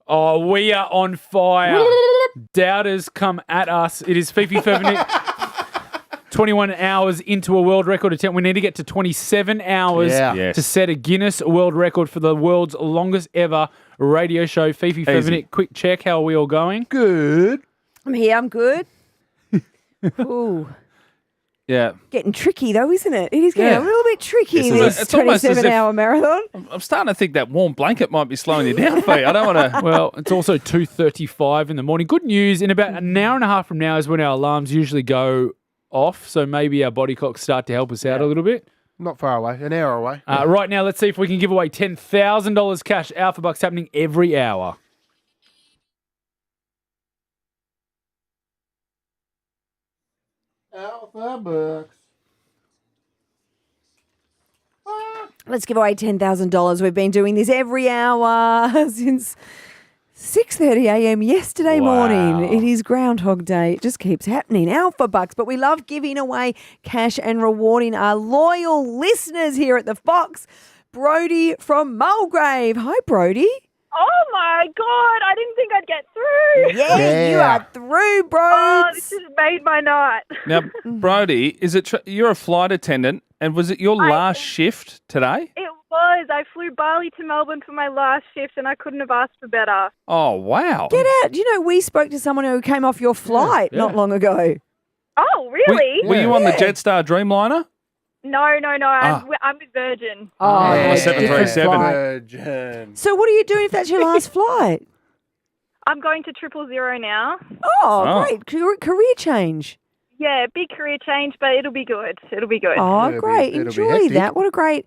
Oh, we are on fire. Doubters come at us. It is Fifi Fevnik. 21 hours into a world record attempt. We need to get to 27 hours to set a Guinness World Record for the world's longest ever radio show. Fifi Fevnik, quick check. How are we all going? Good. I'm here. I'm good. Ooh. Yeah. Getting tricky, though, isn't it? It is getting a little bit tricky, this it's almost as 27-hour marathon. I'm starting to think that warm blanket might be slowing you down, Fee. I don't want to... Well, it's also 2:35 in the morning. Good news, in about an hour and a half from now is when our alarms usually go off, so maybe our body clocks start to help us out a little bit. Not far away, an hour away. Right now, let's see if we can give away $10,000 cash. Alphabucks happening every hour. Alphabucks. Let's give away $10,000. We've been doing this every hour since 6:30 a.m. yesterday morning. It is Groundhog Day. It just keeps happening. Alphabucks. But we love giving away cash and rewarding our loyal listeners here at the Fox. Brody from Mulgrave. Hi, Brody. Oh, my God. I didn't think I'd get through. Yeah, you are through, bro. Oh, this has made my night. Now, Brody, is it you're a flight attendant, and was it your last shift today? It was. I flew Bali to Melbourne for my last shift, and I couldn't have asked for better. Oh, wow. Get out. Do you know, we spoke to someone who came off your flight not long ago. Oh, really? Were you on the Jetstar Dreamliner? No. I'm with Virgin. Oh, 737. Virgin. So what are you doing if that's your last flight? I'm going to 000 now. Oh, great. Career change. Yeah, big career change, but it'll be good. It'll be good. Oh, It'll great. be Enjoy hectic. that. What a great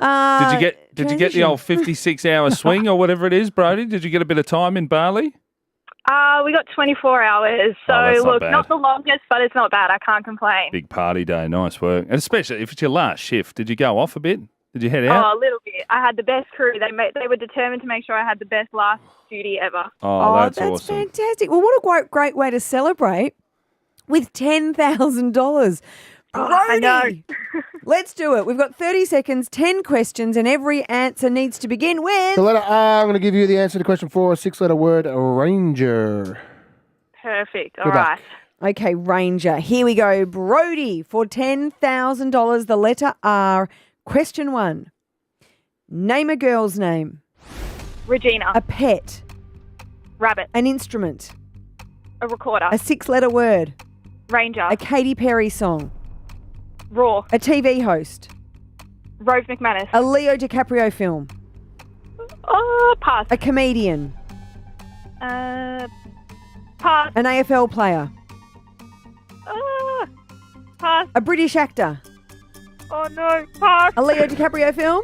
Did you get the transition. old 56-hour swing or whatever it is, Brody? Did you get a bit of time in Bali? We got 24 hours. So, that's not look, bad. not the longest, but it's not bad. I can't complain. Big party day. Nice work. And especially if it's your last shift. Did you go off a bit? Did you head out? Oh, a little bit. I had the best crew. They were determined to make sure I had the best last duty ever. Oh, that's awesome. Fantastic. Well, what a great way to celebrate with $10,000. I know. Brody, let's do it. We've got 30 seconds, 10 questions, and every answer needs to begin with... The letter R, I'm going to give you the answer to question 4, a 6-letter word, ranger. Perfect. All Good luck. right. Okay, Ranger. Here we go. Brody, for $10,000, the letter R. Question 1. Name a girl's name. Regina. A pet. Rabbit. An instrument. A recorder. A 6-letter word. Ranger. A Katy Perry song. Raw. A TV host. Rose McManus. A Leo DiCaprio film. Oh, pass. A comedian. Pass. An AFL player. Pass. A British actor. Oh, no. Pass. A Leo DiCaprio film.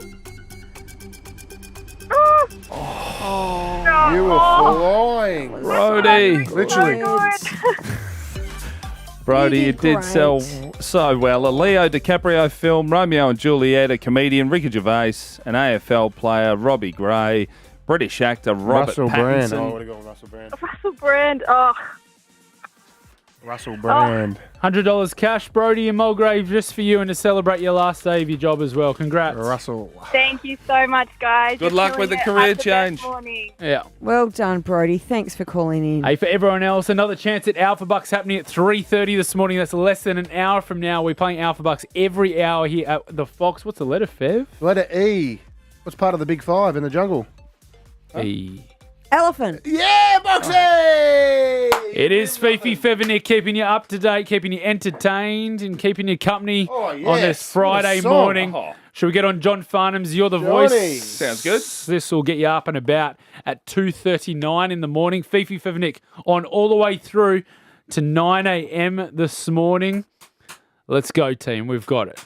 You were flying. Brody. Literally. Brody, You you did did great. sell so well. A Leo DiCaprio film, Romeo and Juliet, a comedian, Ricky Gervais, an AFL player, Robbie Gray, British actor, Robert Russell Brand. Pattinson. Oh, I would have gone Russell Brand. Russell Brand. Oh. Russell Brand. $100 cash, Brody and Mulgrave, just for you and to celebrate your last day of your job as well. Congrats. Russell. Thank you so much, guys. Good You're luck killing with the it. career Have the best change. morning. Yeah. Well done, Brody. Thanks for calling in. Hey, for everyone else, another chance at Alphabucks happening at 3:30 this morning. That's less than an hour from now. We're playing Alphabucks every hour here at the Fox. What's the letter, Fev? Letter E. What's part of the big 5 in the jungle? E. Elephant. Yeah, Boxy! It is Fifi Fevnik keeping you up to date, keeping you entertained, and keeping you company Oh, on yes. this Friday What a song. morning. Oh. Should we get on John Farnham's You're the Johnny. Voice? Sounds good. This will get you up and about at 2:39 in the morning. Fifi Fevnik on all the way through to 9 a.m. this morning. Let's go, team. We've got it.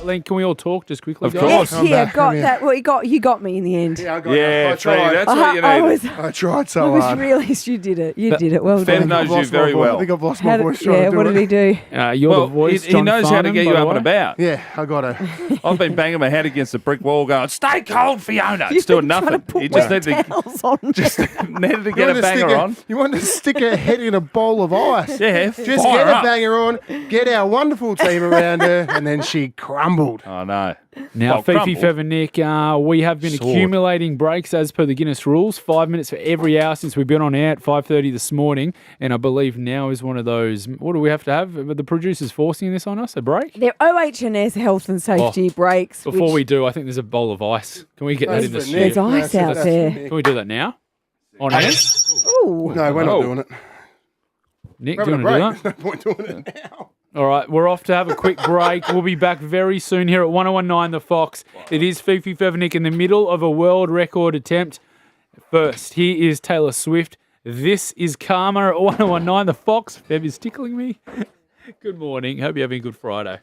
Len, can we all talk just quickly? Of guys? course. Yes, here, back, got come here. that. Well, you got me in the end. Yeah, I got Yeah, it. I tried. that's what you I need. was, I tried I so was hard. realised you did it. You did it. Well Fev done. knows I've you lost my very voice. well. I think I've lost my voice trying Yeah, to do what it. did he do? You're Well, the voice, he John knows how to Farnham, get by you the up and way. about. Yeah, I got it. I've been banging my head against the brick wall going, stay cold, Fiona. It's doing Trying to nothing. put You just wet need to, towels on. needed to You get want a to banger stick on. You want to stick her head in a bowl of ice. Yeah, Just fire get a up. banger on, get our wonderful team around her, and then she crumbled. Oh, no. Now, Well, Fifi, crumbled. Fev and Nick, we have been Sword. accumulating breaks as per the Guinness rules. 5 minutes for every hour since we've been on air at 5:30 this morning. And I believe now is one of those. What do we have to have? The producer's forcing this on us, a break? They're OH&S health and safety breaks. Before which- we do, I think there's a bowl of ice. Can we get that in the for studio? Nick. There's ice out That's there. for Nick. Can we do that now? On air? Ooh. No, we're not Oh. doing it. Nick, We're do you having want a to do that? break. There's no point doing it now. All right, we're off to have a quick break. We'll be back very soon here at 1019 The Fox. It is Fifi Fevernick in the middle of a world record attempt. First, here is Taylor Swift. This is Karma at 1019 The Fox. Fev is tickling me. Good morning. Hope you're having a good Friday.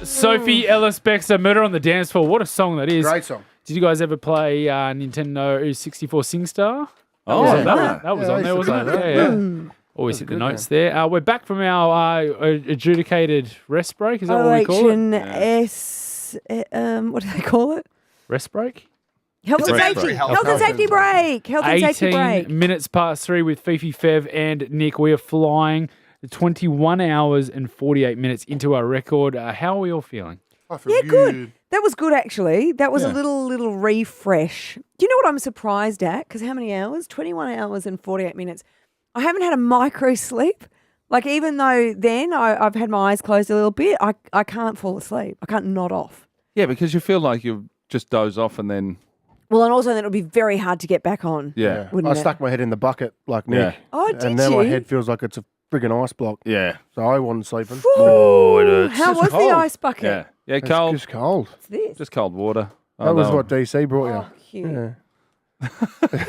Sophie Ellis Bextor, Murder on the Dance Floor. What a song that is. Great song. Did you guys ever play Nintendo 64 SingStar? Oh, that was on there, wasn't it? Yeah. Always hit the notes there. We're back from our adjudicated rest break. Is that what we call it? What do they call it? Rest break? Health and safety. Health and safety break. Health and safety break. 18 minutes past 3 with Fifi, Fev and Nick. We are flying 21 hours and 48 minutes into our record. How are we all feeling? I feel good. That was good, actually. That was a little refresh. Do you know what I'm surprised at? Because how many hours? 21 hours and 48 minutes. I haven't had a micro sleep. Like, even though then I've had my eyes closed a little bit, I can't fall asleep. I can't nod off. Yeah, because you feel like you just doze off and then... Well, and also then it'll be very hard to get back on. Yeah. Wouldn't I it? stuck my head in the bucket like Nick. Yeah. Oh, did and now you? my head feels like it's a friggin' ice block. Yeah. So I wasn't sleeping. Oh, it hurts. How just was cold. the ice bucket? Yeah. Yeah, It's cold. just cold. What's this? Just cold water. That was what DC brought you. Oh, cute. Yeah.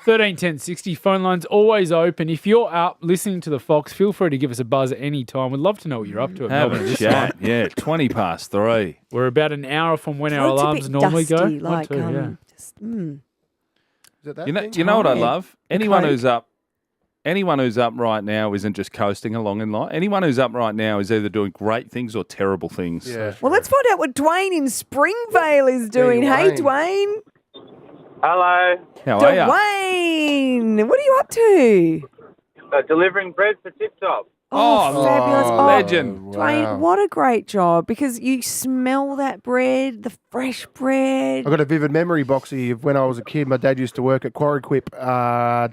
13 10 60. Phone lines always open. If you're up listening to the Fox, feel free to give us a buzz at any time. We'd love to know what you're up to at Have Melbourne a this chat. time. Yeah, 20 past 3. We're about an hour from when our It's a alarms bit normally dusty, go. like, One, two, yeah. just, Is it that You know, thing? you know what I Tired. love? Anyone Coke. who's up right now isn't just coasting along in life. Anyone who's up right now is either doing great things or terrible things. Yeah. well, let's find out what Dwayne in Springvale is doing. Hey, Dwayne. Hello. How are you? Dwayne, what are you up to? Delivering bread for Tip Top. Oh, fabulous. oh, legend. Dwayne, Wow. what a great job, because you smell that bread, the fresh bread. I've got a vivid memory, Boxy, of when I was a kid. My dad used to work at Quarry Quip,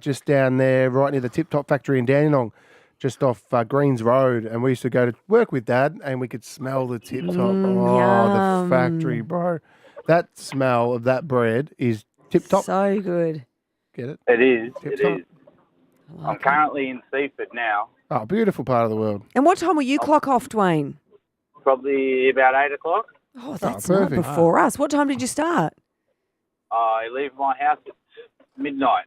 just down there, right near the Tip Top factory in Dandenong, just off Greens Road. And we used to go to work with Dad, and we could smell the Tip Top. yum. The factory, bro. That smell of that bread is Tip Top. So good. Get it? It is. Tip It top. is. I'm currently in Seaford now. Oh, beautiful part of the world. And what time will you clock off, Dwayne? Probably about 8 o'clock. Oh, that's not perfect. before us. What time did you start? I leave my house at midnight.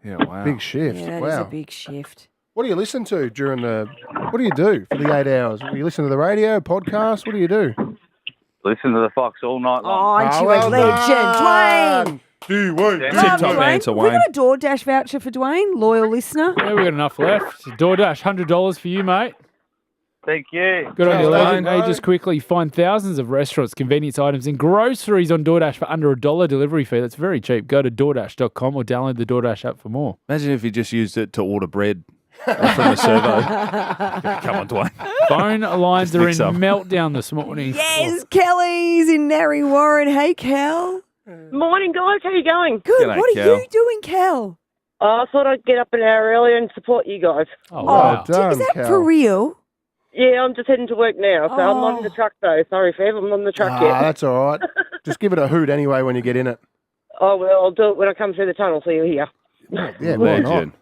Yeah, wow. Big shift. Yeah, that is wow. a big shift. What do you listen to during the... What do you do for the 8 hours? Do you listen to the radio, podcast? What do you do? Listen to the Fox all night Oh, long. aren't you well a legend, Dwayne? Dwayne. Yeah. Tip Love top Dwayne. answer, We Wayne. got a DoorDash voucher for Dwayne, loyal listener. Yeah, we got enough left. DoorDash, $100 for you, mate. Thank you. Good on you, Well legend. done, Hey, just quickly, find thousands of restaurants, convenience items, and groceries on DoorDash for under $1 delivery fee. That's very cheap. Go to DoorDash.com or download the DoorDash app for more. Imagine if you just used it to order bread from the servo. Come on, Dwayne. Phone lines Just are in mix up. meltdown this morning. Yes, Kelly's in Narry Warren. Hey, Kel. Morning, guys. How you going? Good. G'day, What are Kel. you doing, Kel? I thought I'd get up an hour earlier and support you guys. Oh, Well wow. done, Is that Cal. for real? Yeah, I'm just heading to work now, so I'm not in the Oh. truck though. Sorry, Fev, I'm not in the truck yet. That's all right. Just give it a hoot anyway when you get in it. Oh well, I'll do it when I come through the tunnel. See you here. Yeah, why not? Legend.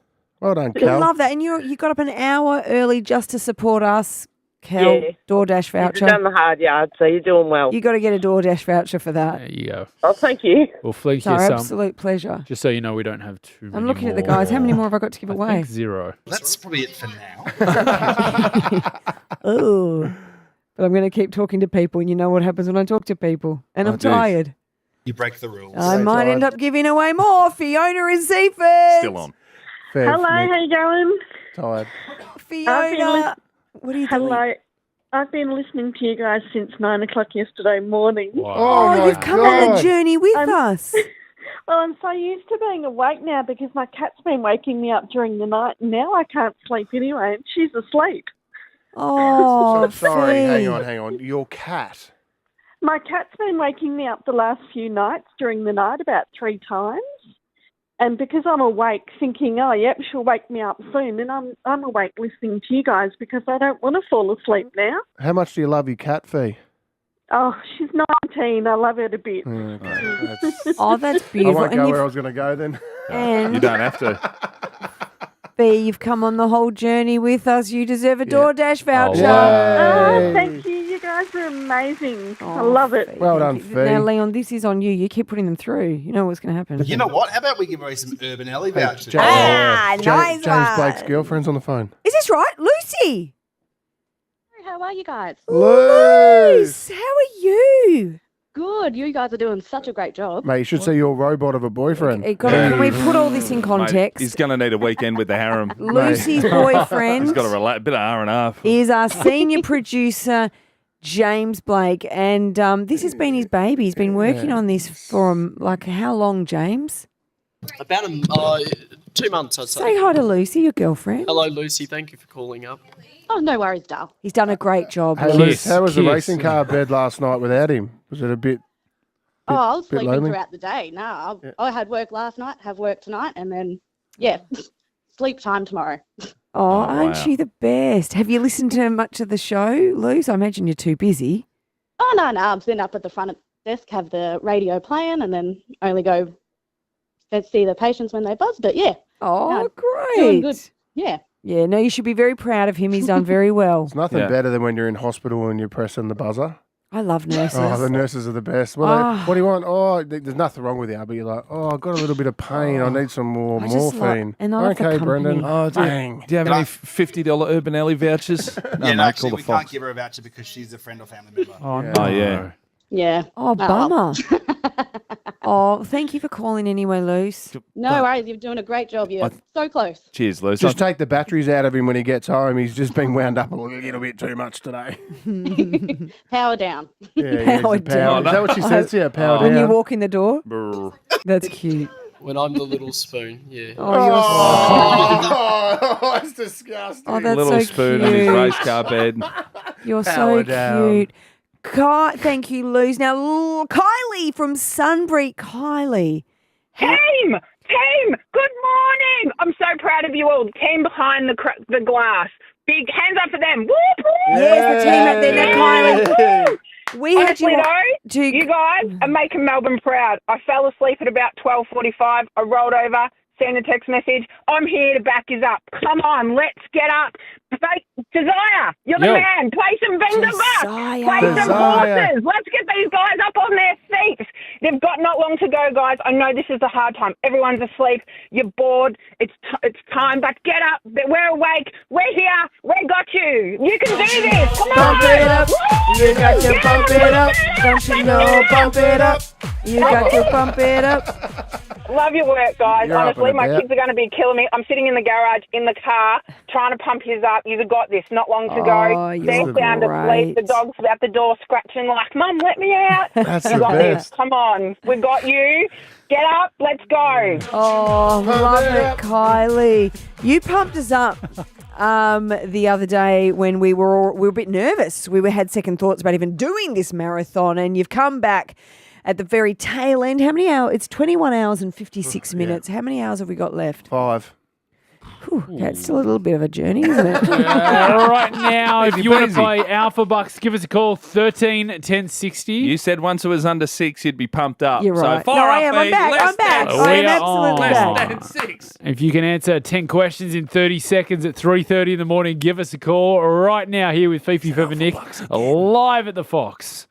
Well done, I Cal. love that. And you got up an hour early just to support us, Kel. Yeah. DoorDash You've voucher. done the hard yard, so you're doing well. You got to get a DoorDash voucher for that. There you go. Oh, thank you. We'll fleek It's you our some. absolute pleasure. Just so you know, we don't have too many I'm looking at the more. guys. How many more have I got to give I away? think 0. That's probably it for now. Oh. But I'm going to keep talking to people, and you know what happens when I talk to people. And I'm geez. tired. You break the rules. I Very might end tired. up giving away more. Fiona in Seaford. Still on. Fair, Hello, Nick. how you going? Tired. Fiona. What are you doing? Hello. I've been listening to you guys since 9 o'clock yesterday morning. Wow. Oh, my you've come on God. the journey with I'm- us. Well, I'm so used to being awake now because my cat's been waking me up during the night, and now I can't sleep anyway, and she's asleep. Oh, Sorry, Fee. hang on. Your cat. My cat's been waking me up the last few nights during the night about 3 times. And because I'm awake thinking, oh, yep, she'll wake me up soon, and I'm awake listening to you guys because I don't want to fall asleep now. How much do you love your cat, Fee? Oh, she's 19. I love her to bits. Okay, that's- Oh, that's I beautiful. won't And go you've, where I was going to go then. You and don't have to. Fee, you've come on the whole journey with us. You deserve a Yeah. DoorDash voucher. Oh, Yay. thank you. You guys are amazing. I Oh, love it. Fee, Well thank done, you. Now, Fee. Leon, this is on you. You keep putting them through. You know what's going to happen. You know what? How about we give away some Urban Alley vouchers? Ah, nice James one. Blake's girlfriend's on the phone. Is this right? Lucy. how are you guys? Luce, how are you? Good. You guys are doing such a great job. Mate, you should see your robot of a boyfriend. Can we put all this in context? Mate, he's going to need a weekend with the harem. Lucy's boyfriend He's got a bit of R&R. is our senior producer, James Blake, and this has been his baby. He's been working on this for how long, James? About 2 months, I'd say. Say hi to Lucy, your girlfriend. Hello, Lucy. Thank you for calling up. Oh, no worries, Dal. He's done a great job. Hey, Luce, how was the racing car bed last night without him? Was it a bit Oh, I was sleeping lonely? throughout the day. No, I had work last night, have work tonight, and then, sleep time tomorrow. Oh, aren't you the best? Have you listened to much of the show, Luce? I imagine you're too busy. Oh, no, I've been up at the front desk, have the radio playing, and then only go see the patients when they buzz. But, Oh, great. Doing good. Yeah. Yeah, no, you should be very proud of him. He's done very well. It's nothing better than when you're in hospital and you're pressing the buzzer. I love nurses. Oh, the nurses are the best. Well, what do you want? Oh, there's nothing wrong with you, but you're like, I've got a little bit of pain. I need some more morphine. And I love the okay, company. Brendan. Oh, do you have any $50 Urban Alley vouchers? No, mate, actually, call the we Fox. can't give her a voucher because she's a friend or family member. Oh, no. Oh, yeah. Yeah. Oh, bummer. Oh, thank you for calling anyway, Luce. No worries. You're doing a great job. You're so close. Cheers, Luce. Just take the batteries out of him when he gets home. He's just been wound up a little bit too much today. Power down. Yeah, Power down. Is that what she says? Yeah, power When down. you walk in the door? That's cute. When I'm the little spoon, yeah. Oh, Oh, that's disgusting. Oh, that's Little so spoon cute. in his race car bed. You're Power so down. cute. Thank you, Luz. Now, Kylie from Sunbury. Kylie. Team, good morning. I'm so proud of you all. The team behind the glass. Big hands up for them. Whoop, whoop. Yes, the team out there. Now, Kylie. We Honestly, had though, you guys are making Melbourne proud. I fell asleep at about 12:45. I rolled over, sent a text message. I'm here to back you up. Come on, let's get up. Desire, you're the man. Play some Vendor Bucks. Play some horses. Let's get these guys up on their feet. They've got not long to go, guys. I know this is a hard time. Everyone's asleep. You're bored. It's time, but get up. We're awake. We're here. We got you. You can do this. Come on. Pump it up. You got to pump it up. Don't you know? Pump it up. You got to pump it up. Love your work, guys. You're Honestly, my kids are going to be killing me. I'm sitting in the garage, in the car, trying to pump his up. You've got this. Not long to go. They're sound asleep. The dog's at the door scratching like, Mum, let me out. That's You the got best. this. Come on. We got you. Get up. Let's go. Oh, love it, Kylie. You pumped us up the other day when we were a bit nervous. We had second thoughts about even doing this marathon, and you've come back at the very tail end. How many hours? It's 21 hours and 56 minutes. How many hours have we got left? 5. Whew, okay, it's still a little bit of a journey, isn't it? Right now, if you want to play Alphabucks, give us a call, 13 10 60. You said once it was under 6, you'd be pumped up. You're right. So No, fire I up am. I'm the back. less I'm back. than I am We are absolutely on. back. Less than 6. If you can answer 10 questions in 30 seconds at 3:30 in the morning, give us a call right now here with Fifi for Nick, live at the Fox.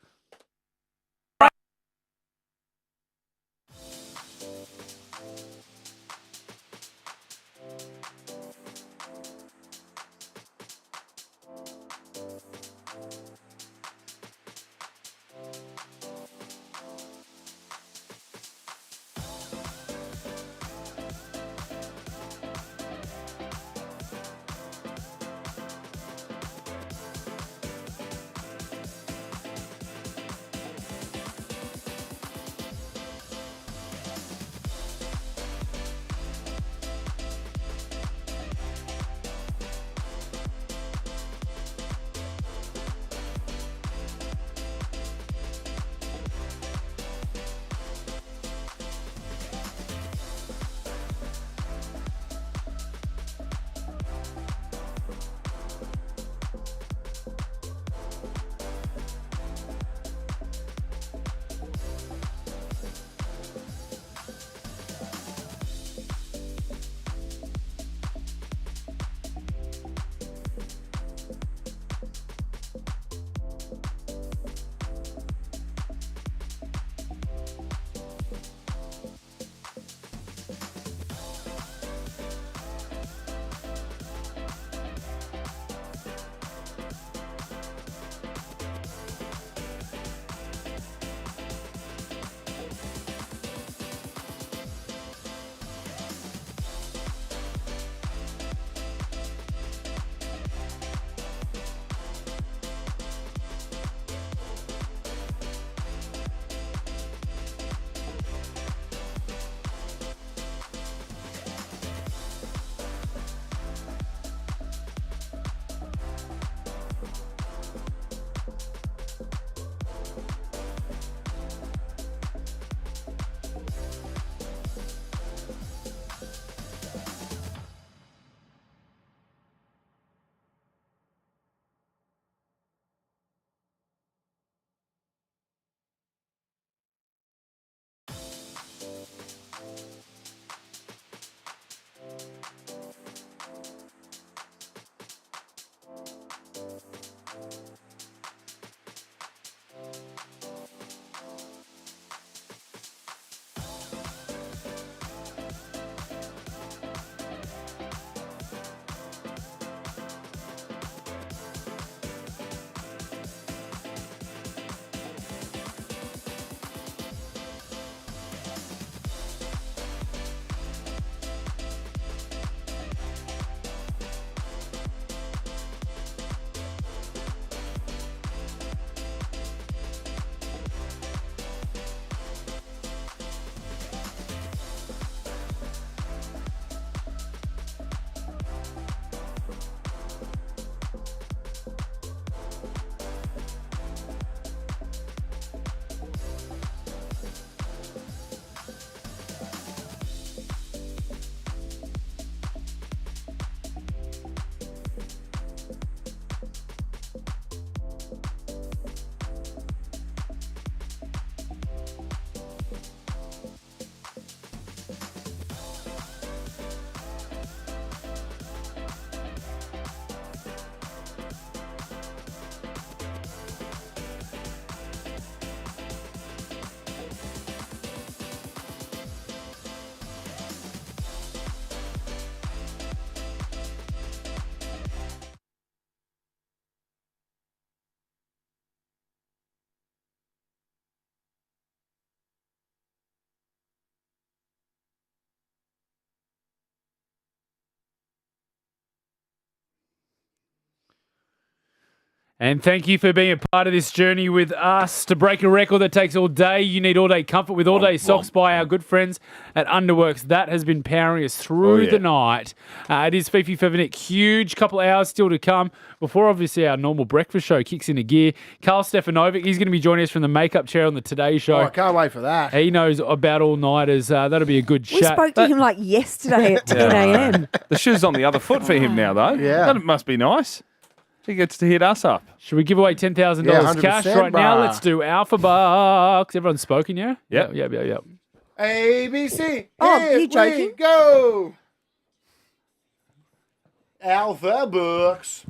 And thank you for being a part of this journey with us. To break a record that takes all day, you need all-day comfort with all-day socks by our good friends at Underworks. That has been powering us through the night. It is Fifi Fevenik. Huge couple hours still to come before, obviously, our normal breakfast show kicks into gear. Carl Stefanovic, he's going to be joining us from the makeup chair on the Today Show. Oh, I can't wait for that. He knows about all-nighters. That'll be a good We chat. spoke to him like yesterday at 10 a.m. The shoe's on the other foot for him now, though. Yeah. That must be nice. He gets to hit us up. Should we give away $10,000 cash 100%, right now? brah. Let's do Alphabucks. Everyone's spoken, yeah? Yep. Yep. ABC. Oh, here you joking? we go. Alphabucks.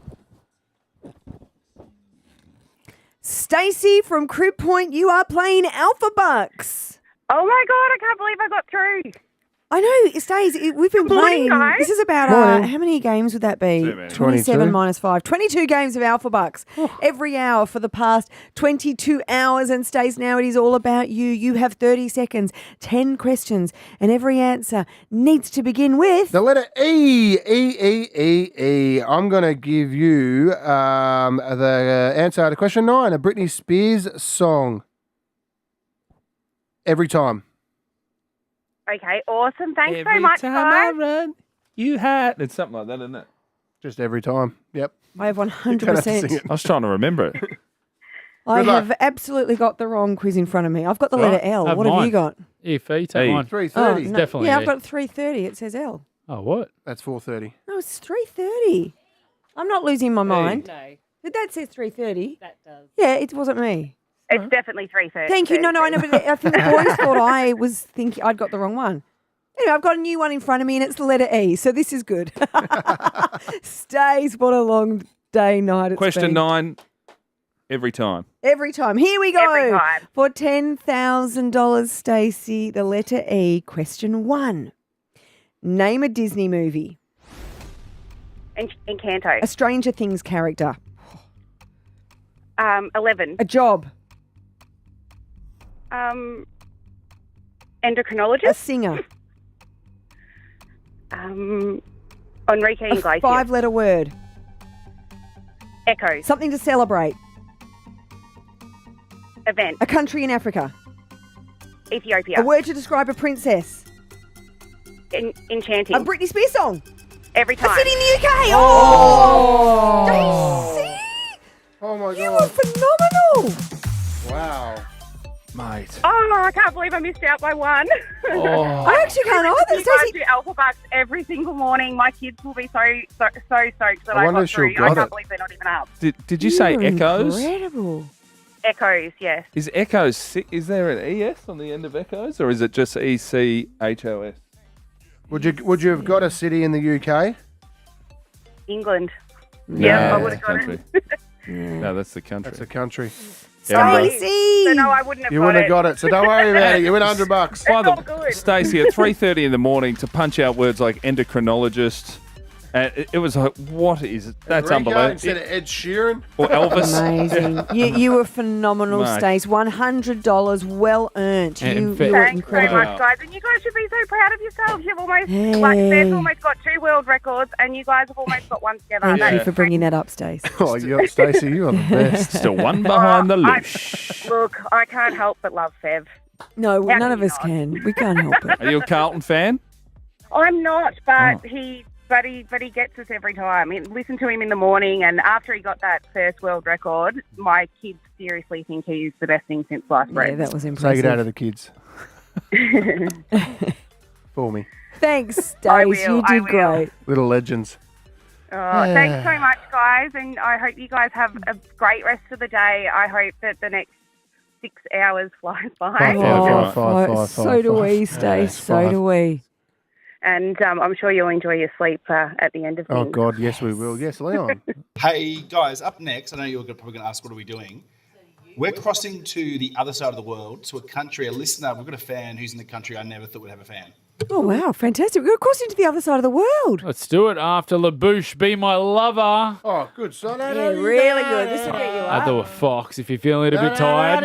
Stacey from Crib Point, you are playing Alphabucks. Oh my God, I can't believe I got through. I know, Stacey, we've been Good morning, playing. guys. This is about, Morning. how many games would that be? 22. 27 minus 5. 22 games of Alphabucks every hour for the past 22 hours. And Stace, now it is all about you. You have 30 seconds, 10 questions, and every answer needs to begin with... The letter E. E. I'm going to give you the answer to question 9, a Britney Spears song. Every time. Okay, awesome. Thanks so much, guys. run, you had. It's something like that, isn't it? Just every time. Yep. I have You don't have to sing 100%. it. I was trying to remember it. I Good luck. have absolutely got the wrong quiz in front of me. I've got the letter L. have What have mine. you got? If E, take E. mine. 3:30. no. definitely Yeah, E. I've got 3:30. It says L. Oh, what? That's 4:30. No, it's 3:30. I'm not losing my mind. No, But that says 3:30. that does. Yeah, it wasn't me. It's definitely 3:30. Thank you. No, I know, but I think the boys thought I was thinking I'd got the wrong one. Anyway, I've got a new one in front of me, and it's the letter E, so this is good. Stays, what a long day, night it's Question been. 9, every time. Every time. Here we go. Every time. For $10,000, Stacey, the letter E, question 1. Name a Disney movie. Encanto. A Stranger Things character. 11. A job. A Endocrinologist. singer. Enrique A Iglesias. 5-letter word. Echoes. Something to celebrate. Event. A country in Africa. Ethiopia. A word to describe a princess. Enchanting. A Britney Spears song. Every A time. city in the UK. Oh! Stacey! Oh, my You were God. phenomenal. Wow. Mate. Oh, I can't believe I missed out by one. I actually can't either. You guys Stacey, do Alphabucks every single morning. My kids will be so stoked that I I wonder got if she'll through. got I can't it. believe they're not even up. Did you say were Echoes? Incredible. Echoes, yes. Is Echoes, is there an ES on the end of Echoes, or is it just ECHOS? Would you have got a city in the UK? England. No, Yeah, I that's would have the got it. country. No, that's the country. That's a country. Stacey! So no, I wouldn't have You got wouldn't it. have got it, so don't worry about it. You win $100. By It's all good. Stacey, at 3:30 in the morning to punch out words like endocrinologist. It was like, what is that's Enrique unbelievable. Instead of Ed Sheeran. Or Elvis. Amazing. You were phenomenal, Mate. Stace. $100 well earned. And You fa- were Thanks so incredible. much, guys. And you guys should be so proud of yourselves. You've almost, Hey. like, Beth's almost got 2 world records, and you guys have almost got one together. Thank you for bringing that up, Stace. Oh, Stacey, you are the best. Still one behind the loosh. Look, I can't help but love Fev. No, How none can of you us not? can. We can't help it. Are you a Carlton fan? I'm not, but Oh. he gets us every time. Listen to him in the morning, and after he got that first world record, my kids seriously think he's the best thing since sliced Yeah, bread. that was Take impressive. it out of the kids. For me. Thanks, Stace. I will, You I did will. great. Little legends. Thanks so much, guys, and I hope you guys have a great rest of the day. I hope that the next 6 hours flies by. Five. So do we, Stace. So five. do we. And I'm sure you'll enjoy your sleep at the end of Oh, things. God, yes, we will. Yes, Leon. Hey, guys, up next, I know you're probably going to ask, what are we doing? We're crossing to the other side of the world, to a country, a listener. We've got a fan who's in the country I never thought would have a fan. Oh, wow. Fantastic. We're crossing to the other side of the world. Let's do it after LaBouche, Be My Lover. Oh, good son. Yeah, really good. This will get you At up. the Fox, if you're feeling a little bit tired,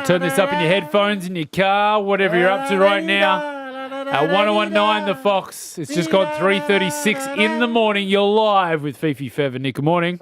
turn this up in your headphones, in your car, whatever you're up to right now. At 1019 The Fox, it's just got 3:36 in the morning. You're live with Fifi Fev and Nick. Good morning.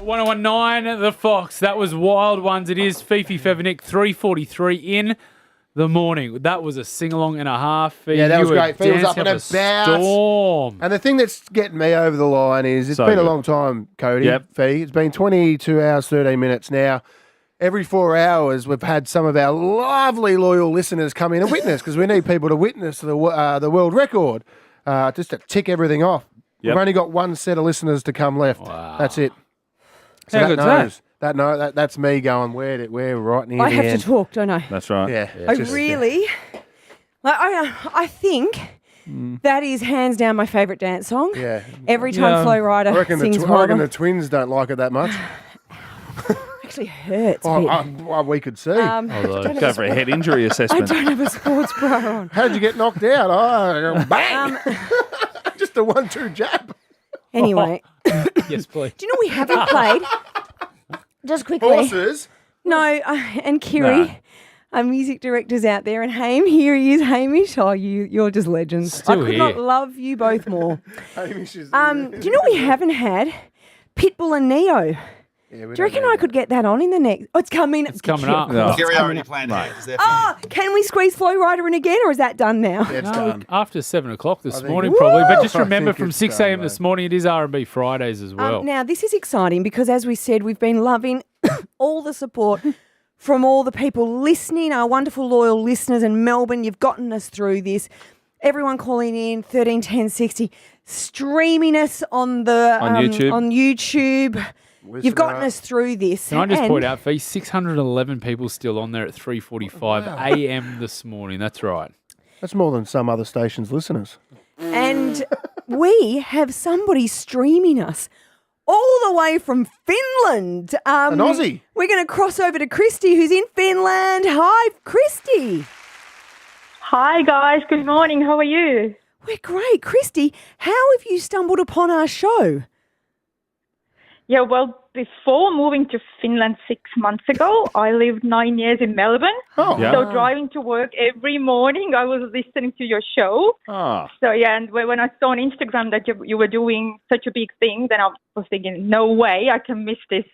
1019, The Fox. That was Wild Ones. It is Fifi Fevenick, 3:43 in the morning. That was a sing-along and a half. Fifi. Yeah, that was great. Fifi was up dancing and about. Storm. And the thing that's getting me over the line is it's So been good. a long time, Cody. Yep. Fee. It's been 22 hours, 13 minutes now. Every 4 hours, we've had some of our lovely loyal listeners come in and witness because we need people to witness the world record just to tick everything off. Yep. We've only got one set of listeners to come left. Wow. That's it. So How that good's that? knows. That's me going, we're right near I the have end. to talk, don't I? That's right. Yeah. I really, I think that is hands down my favourite dance song. Yeah. Every time Flo I Rida reckon, sings I reckon Wilder, the twins don't like it that much. actually hurts. a Oh, bit. we could see. Don't Although, have go a for a head injury I assessment. don't have a sports bra on. How did you get knocked out? Oh, bang! Just a 1-2 jab. Anyway, Yes, please. do you know we haven't played? Just quickly. Horses. No, and Kiri, our music director's out there, and here he is, Hamish. Oh, you're just legends. Still I could here. not love you both more. Hamish is. Do you know we haven't had Pitbull and Neo? Yeah, we Do you reckon I could get that on in the next? Oh, it's coming. It's coming up. No. Gary already planned it. It's there for you. Oh, can we squeeze Flo Rida in again, or is that done now? Yeah, it's No, done. after 7 o'clock this think- morning, probably. But just I remember, think from it's 6 done, a.m. this mate. morning, it is R&B Fridays as well. Now, this is exciting because, as we said, we've been loving all the support from all the people listening, our wonderful loyal listeners in Melbourne. You've gotten us through this. Everyone calling in, 13 10 60, streaming us on the On YouTube. On YouTube. You've gotten us through this. Can I just And- point out, Fee, 611 people still on there at 3:45 a.m. this morning. That's right. That's more than some other stations' listeners. And we have somebody streaming us all the way from Finland. An Aussie. We're going to cross over to Christy, who's in Finland. Hi, Christy. Hi, guys. Good morning. How are you? We're great. Christy, how have you stumbled upon our show? Yeah, well, before moving to Finland 6 months ago, I lived 9 years in Melbourne. Oh, Yeah. So driving to work every morning, I was listening to your show. Ah, So, yeah, and when I saw on Instagram that you were doing such a big thing, then I was thinking, no way I can miss this.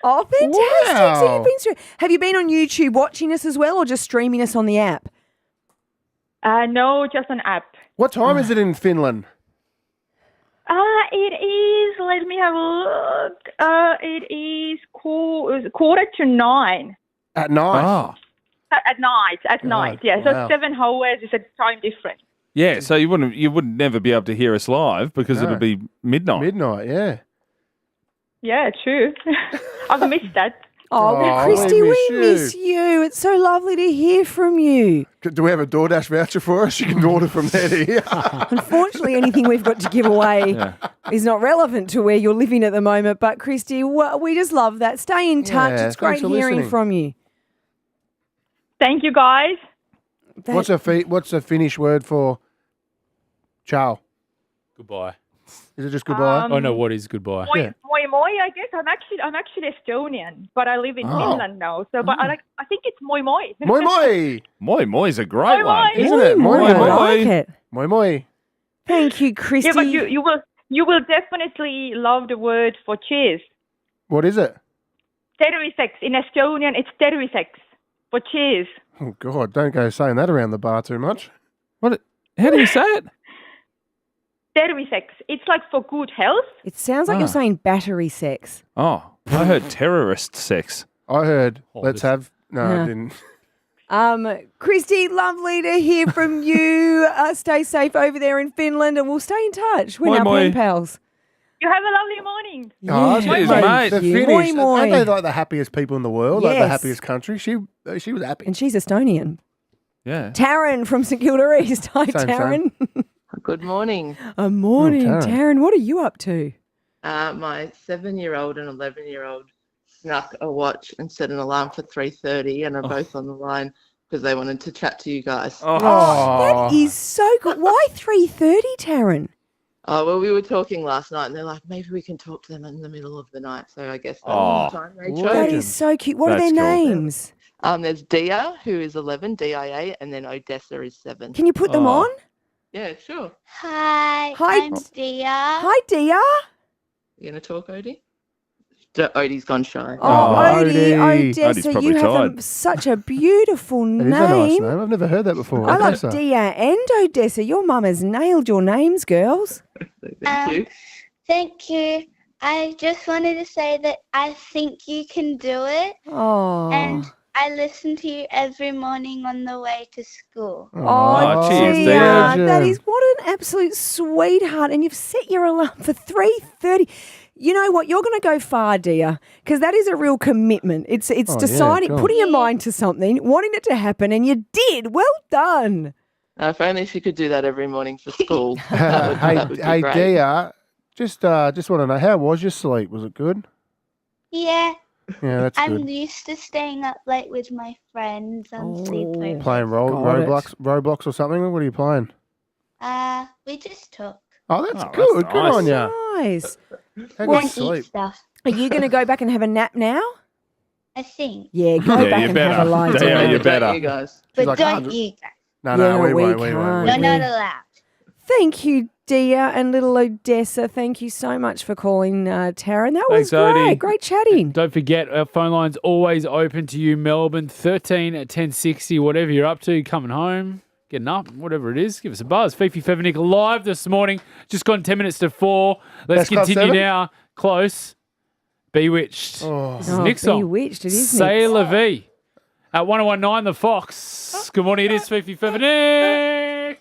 Oh, fantastic. So Wow. you've been have you been on YouTube watching us as well, or just streaming us on the app? No, just an app. What time is it in Finland? It is, let me have a look. It is 8:45. At night. ah. At night, yeah. So wow. 7 hours is a time difference. Yeah, so you wouldn't never be able to hear us live because No. it'll be midnight. Midnight, yeah. Yeah, true. I've missed that. Oh, Oh, Christy, we we miss miss you. It's so lovely to hear from you. Do we have a DoorDash voucher for us? You can order from there to here. Unfortunately, anything we've got to give away is not relevant to where you're living at the moment. But Christy, we just love that. Stay in touch. Yeah, It's great thanks for hearing listening. from you. Thank you, guys. What's a Finnish word for ciao? Goodbye. Is it just goodbye? Oh, no, what is goodbye? Moi moi, I guess. I'm actually Estonian, but I live in Finland now. So, but I think it's moi moi. Moi moi. Moi Moi's a great one. moi. Isn't it? Moi I moi. like it. Moi moi. Thank you, Christy. Yeah, but you will definitely love the word for cheers. What is it? Tervisex. In Estonian, it's tervisex for cheers. Oh, God, don't go saying that around the bar too much. What? How do you say it? Tervisex. It's like for good health. It sounds like you're saying battery sex. Oh, I heard terrorist sex. I heard, Oh, let's this- have... No, I didn't. Christy, lovely to hear from you. Stay safe over there in Finland, and we'll stay in touch. We're Moi, now moi. pen pals. You have a lovely morning. Oh, Cheers, mate, mate. The Moi, Finnish, moi. aren't they like the happiest people in the world? Like the Yes. happiest country? She was happy. And she's Estonian. Yeah. Taryn from St Kilda East. Hi, Same, Taryn. Good morning. Morning, Taryn. Taryn. What are you up to? My 7-year-old and 11-year-old snuck a watch and set an alarm for 3:30, and are both on the line because they wanted to chat to you guys. Oh, that is so good. Why 3:30, Taryn? Oh, well, we were talking last night, and they're like, maybe we can talk to them in the middle of the night. So I guess that's Oh, the time they That chose. is so cute. What are That's their cool. names? There's Dia, who is 11, DIA, and then Odessa is 7. Can you put them Oh. on? Yeah, sure. Hi, Hi. I'm Dia. Hi, Dia. You going to talk, Odie? Odie's gone shy. Odie, Odie's Odessa, probably you have tired. such a beautiful It is a nice name. name. I've never heard that before. I like Odessa. Dia and Odessa. Your mum has nailed your names, girls. Thank you. Thank you. I just wanted to say that I think you can do it. Oh. And I listen to you every morning on the way to school. Oh, cheers, Dia. Dia. That is what an absolute sweetheart. And you've set your alarm for 3:30. You know what? You're going to go far, Dia, because that is a real commitment. It's deciding, God. putting your mind to something, wanting it to happen, and you did. Well done. If only she could do that every morning for school. Hey, that would be hey, great. Dia, just want to know, how was your sleep? Was it good? Yeah, Yeah, that's I'm good. used to staying up late with my friends on sleepover. Playing Roblox or something? What are you playing? We just talk. Oh, that's Oh, good. that's Good nice. on you. Nice. How Well, good sleep? Stuff. Are you going to go back and have a nap now? I think. Yeah, go Yeah, back you and better. have a lie Dia, down. you Don't better. you guys. But like, don't "Oh, you guys. No, Yeah, we we won't. can't. You're not allowed. Thank you, Dia and little Odessa. Thank you so much for calling, Taryn. That was Thanks, Odie. great. Great chatting. Don't forget, our phone line's always open to you, Melbourne, 13 at 1060, whatever you're up to, coming home, getting up, whatever it is, give us a buzz. Fifi Fevenik live this morning, just gone 10 minutes to 4. Let's Best Club continue 7? now. Close. Bewitched. This is Nick's song. Bewitched, it is Say Nick's. La Vie. At 1019, The Fox. Good morning, it is Fifi Fevenik.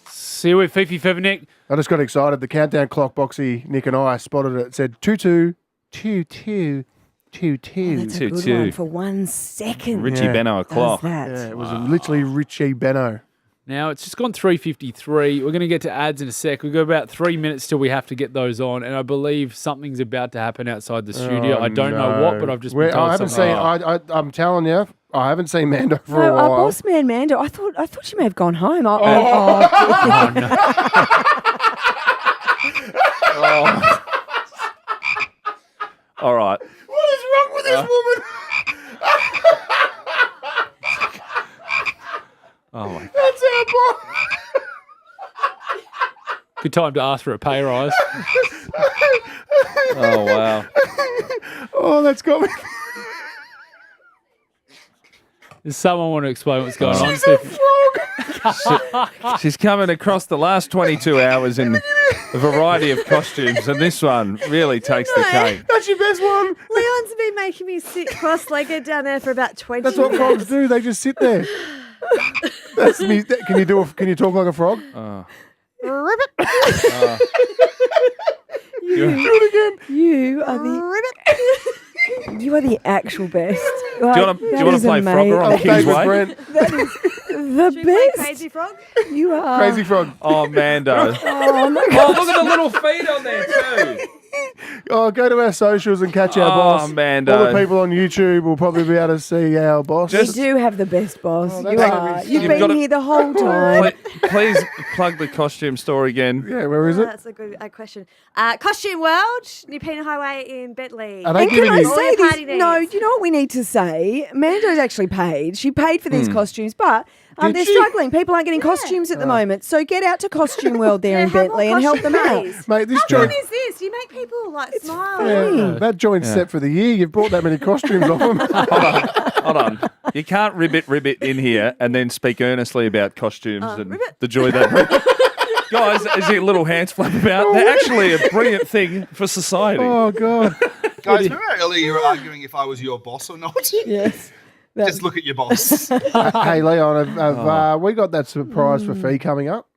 See you with Fifi Fevenik. I just got excited. The countdown clock, Boxy, Nick and I spotted it. It said 2-2, 2-2, 2-2. That's a good one for 1 second. Richie Benno o'clock. Does that. Yeah, it was literally Richie Benno. Now, it's just gone 3:53. We're going to get to ads in a sec. We've got about 3 minutes till we have to get those on, and I believe something's about to happen outside the studio. I don't know what, but I've just been told I haven't something. seen. I'm telling you, I haven't seen Mando for No, a our while. boss man, Mando. I thought she may have gone home. Oh, no. All right. What is wrong with this woman? Oh, my. That's our boss. Good time to ask for a pay rise. Oh, wow. Oh, that's got me. Does someone want to explain what's going on? She's a frog. She's coming across the last 22 hours in a variety of costumes, and this one really takes the cake. That's your best one. Leon's been making me sit cross-legged down there for about 20 That's what minutes. frogs do. They just sit there. That's me. Can you talk like a frog? Ribbit. Do it again. You are the you are the actual best. Do you want to play Frogger on Kingsway? That is the best. Crazy Frog? You are. Crazy Frog. Oh, Mando. Oh, my Oh, God. look at the little feet on there, too. Oh, go to our socials and catch our boss. Mando. All the people on YouTube will probably be able to see our boss. You do have the best boss. Oh, You that's are. nice. You've You've been gotta- here the whole time. Please plug the costume store again. Yeah, where is it? That's a good question. Costume World, New Pena Highway in Bentley. Are they And can giving I you- say this? Party No, needs. do you know what we need to say? Mando's actually paid. She paid for these costumes, but Did they're she? struggling. People aren't getting costumes at the moment. So get out to Costume World there in Bentley and help them out. Mate, this How joint. fun is this? You make people like smile. Yeah, that joint's set for the year. You've brought that many costumes off them. Hold on. You can't ribbit in here and then speak earnestly about costumes and the joy that Guys, as your little hands flap about, they're actually a brilliant thing for society. Oh, God. Guys, remember earlier you were arguing if I was your boss or not? Yes. Just look at your boss. Hey, Leon, have we got that surprise for Fee coming up?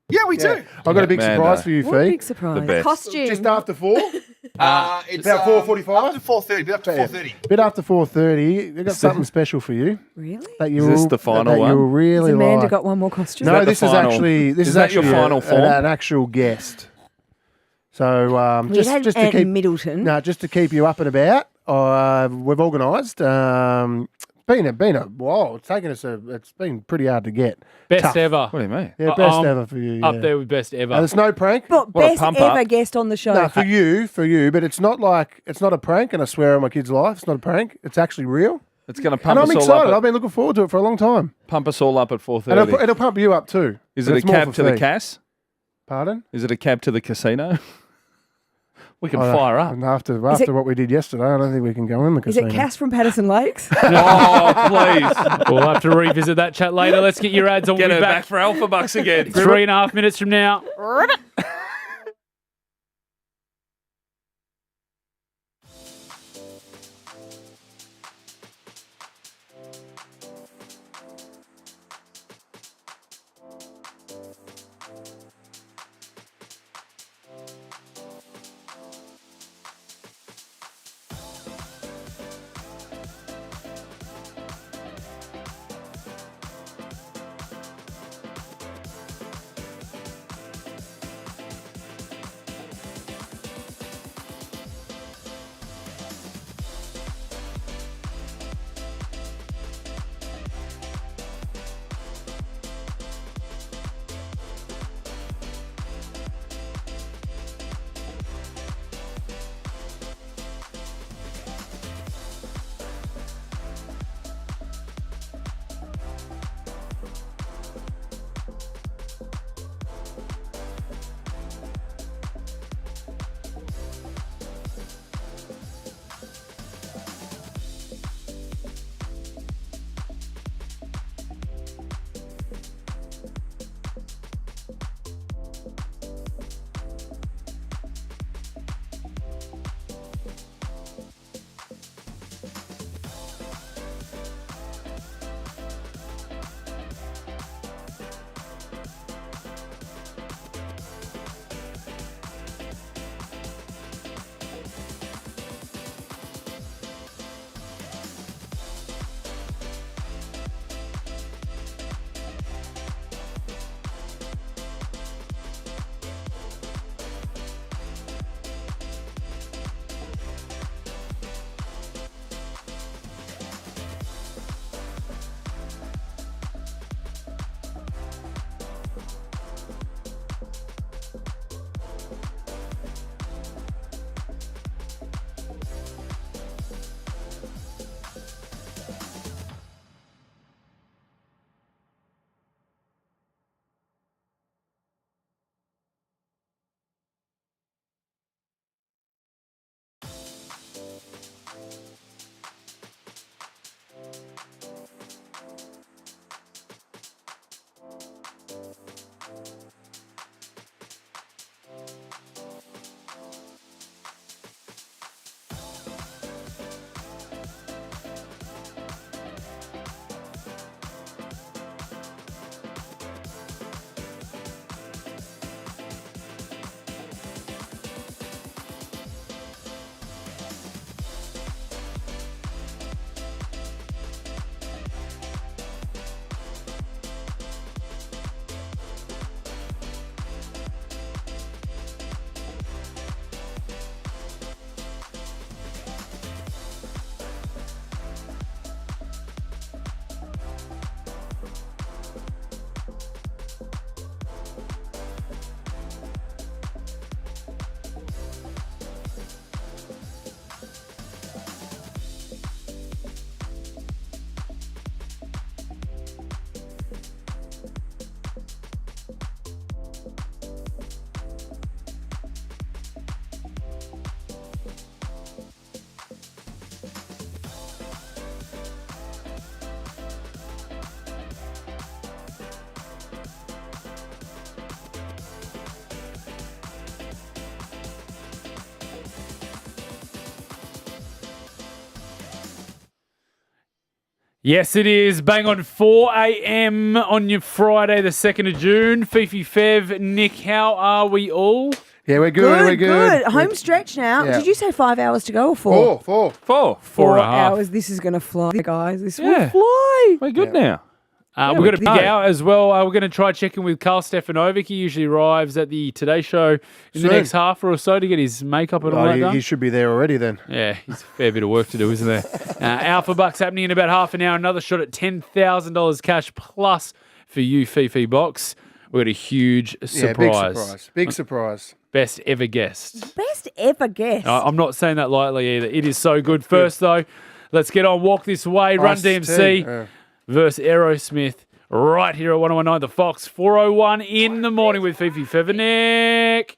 Yeah, we do. I've got a big Mando. surprise for you, What a Fee. big surprise. The best. Costume. Just after 4? It's about 4:45? Up to 4:30. Bit up to 4:30. Bit after 4:30. We've got something special for you. Really? That you Is this will- the final that one? You'll really Has Amanda like. got one more costume? No, that the this is final- actually is that your final form? an actual guest. So We had just to Ant keep Middleton. no, just to keep you up and about, we've organised. Been a while. It's been pretty hard to get. Best Tough. ever. What do you mean? Yeah, best ever for you. Up yeah. there with best ever. And it's no prank. But What a best pump ever up. guest on the show. No, for you, but it's not a prank, and I swear on my kid's life, it's not a prank. It's actually real. It's going to And pump I'm us all excited. I've up. been looking forward to it for a long time. Pump us all up at And 4:30. it'll pump you up too. Is but it a it's more cab for to the Fee. Cass? Pardon? Is it a cab to the casino? We can Oh, fire up. and after it- what we did yesterday, I don't think we can go in the Is casino. it Cass from Patterson Lakes? Oh, please. We'll have to revisit that chat later. Let's get your ads on. Get We'll her be back for Alphabucks again. 3.5 minutes from now. Yes, it is. Bang on 4 a.m. on your Friday, the 2nd of June. Fifi, Fev, Nick, how are we all? Yeah, we're good. We're good. Home stretch now. Yeah. Did you say 5 hours to go or 4? 4. 4 and a half. hours. This is going to fly, guys. This will fly. We're good now. We've got a big hour as well. We're going to try checking with Carl Stefanovic. He usually arrives at the Today Show in the next half or so to get his makeup and all that done. He should be there already then. Yeah, he's a fair bit of work to do, isn't there? Alphabucks happening in about half an hour. Another shot at $10,000 cash plus for you, Fifi Box. We've got a huge surprise. Big surprise. Best ever guest. Best ever guest. I'm not saying that lightly either. It is so good. First, though, let's get on Walk This Way, Run DMC versus Aerosmith right here at 101.9 The Fox. 4:01 in the morning with Fifi Fevenik.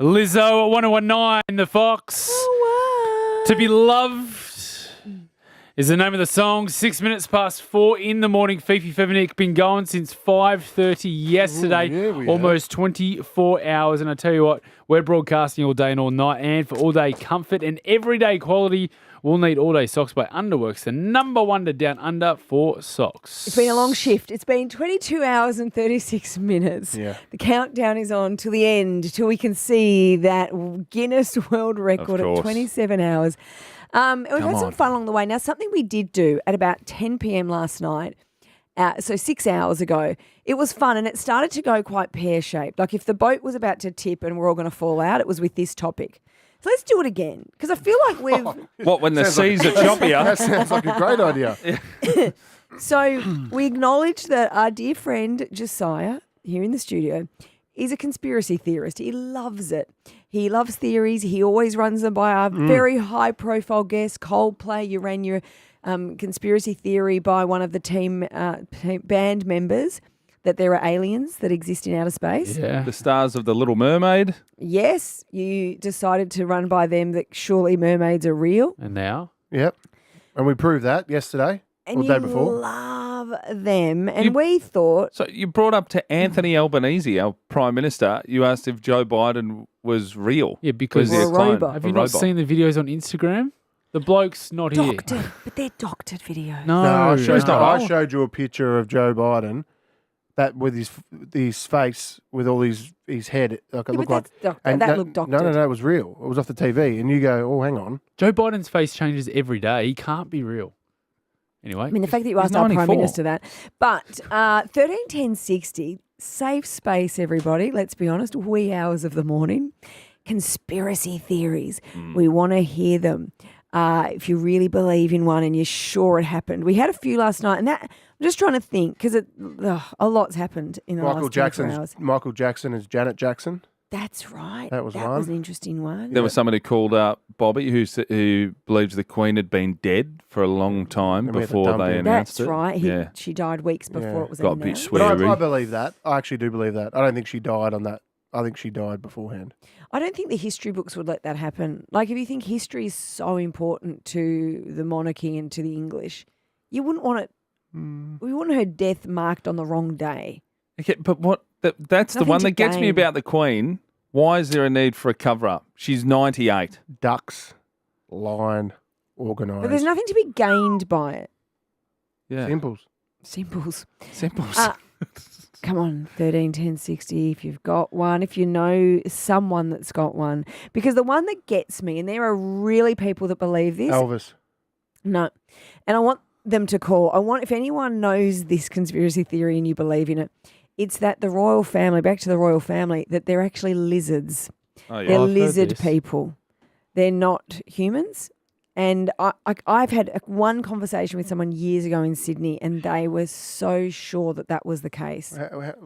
Lizzo at 1019, The Fox. To Be Loved is the name of the song. 6 minutes past 4 in the morning. Fifi Fevenick been going since 5:30 yesterday. Almost 24 hours. And I tell you what, we're broadcasting all day and all night. And for all day comfort and everyday quality, we'll need All Day Socks by Underworks, the number one to down under for socks. It's been a long shift. It's been 22 hours and 36 minutes. Yeah. The countdown is on till the end, till we can see that Guinness World Record at 27 hours. We've had some fun along the way. Now, something we did do at about 10 p.m. last night, so 6 hours ago, it was fun and it started to go quite pear-shaped. Like if the boat was about to tip and we're all going to fall out, it was with this topic. So let's do it again because I feel like we've... What, when the seas are choppier? That sounds like a great idea. So we acknowledge that our dear friend Josiah here in the studio is a conspiracy theorist. He loves it. He loves theories. He always runs them by our very high-profile guest, Coldplay. You ran your conspiracy theory by one of the team band members that there are aliens that exist in outer space. Yeah. The stars of The Little Mermaid. Yes, you decided to run by them that surely mermaids are real. And now? Yep. And we proved that yesterday And or the day you before. love them. And we thought... So you brought up to Anthony Albanese, our Prime Minister. You asked if Joe Biden was real. Yeah, because Was he a clone? have you A not robot? seen the videos on Instagram? The bloke's not here. Doctored, but they're doctored videos. No, I no. showed you a picture of Joe Biden that with his face with all his head like it Yeah, looked but like that's and that looked doctored. No, it was real. It was off the TV, and you go, oh, hang on. Joe Biden's face changes every day. He can't be real. Anyway. I mean, the fact that you he's asked our Prime 94. Minister that. But 131060, safe space, everybody. Let's be honest, wee hours of the morning. Conspiracy theories. We want to hear them. If you really believe in one and you're sure it happened. We had a few last night, and that I'm just trying to think because a lot's happened in the last 24 hours. Michael Jackson is Janet Jackson. That's right. That was that one. was an interesting one. There was someone who called up Bobby who believes the Queen had been dead for a long time And we had to before dump they him. announced That's it. right. Yeah. She died weeks before it was Got a bit announced. But I sweary. believe that. I actually do believe that. I don't think she died on that. I think she died beforehand. I don't think the history books would let that happen. Like, if you think history is so important to the monarchy and to the English, you wouldn't want it. We want her death marked on the wrong day. Okay, but what? That's the Nothing one to that gets me gain. about the Queen. Why is there a need for a cover-up? She's 98. Ducks, line, organised. But there's nothing to be gained by it. Yeah. Simples. Simples. Simples. Come on, 13, 10, 60, if you've got one, if you know someone that's got one. Because the one that gets me, and there are really people that believe this. Elvis. No. And I want them to call. If anyone knows this conspiracy theory and you believe in it, it's that the royal family, back to the royal family, that they're actually lizards. Oh, yeah. They're I've heard lizard this. people. They're not humans. And I've had one conversation with someone years ago in Sydney, and they were so sure that that was the case.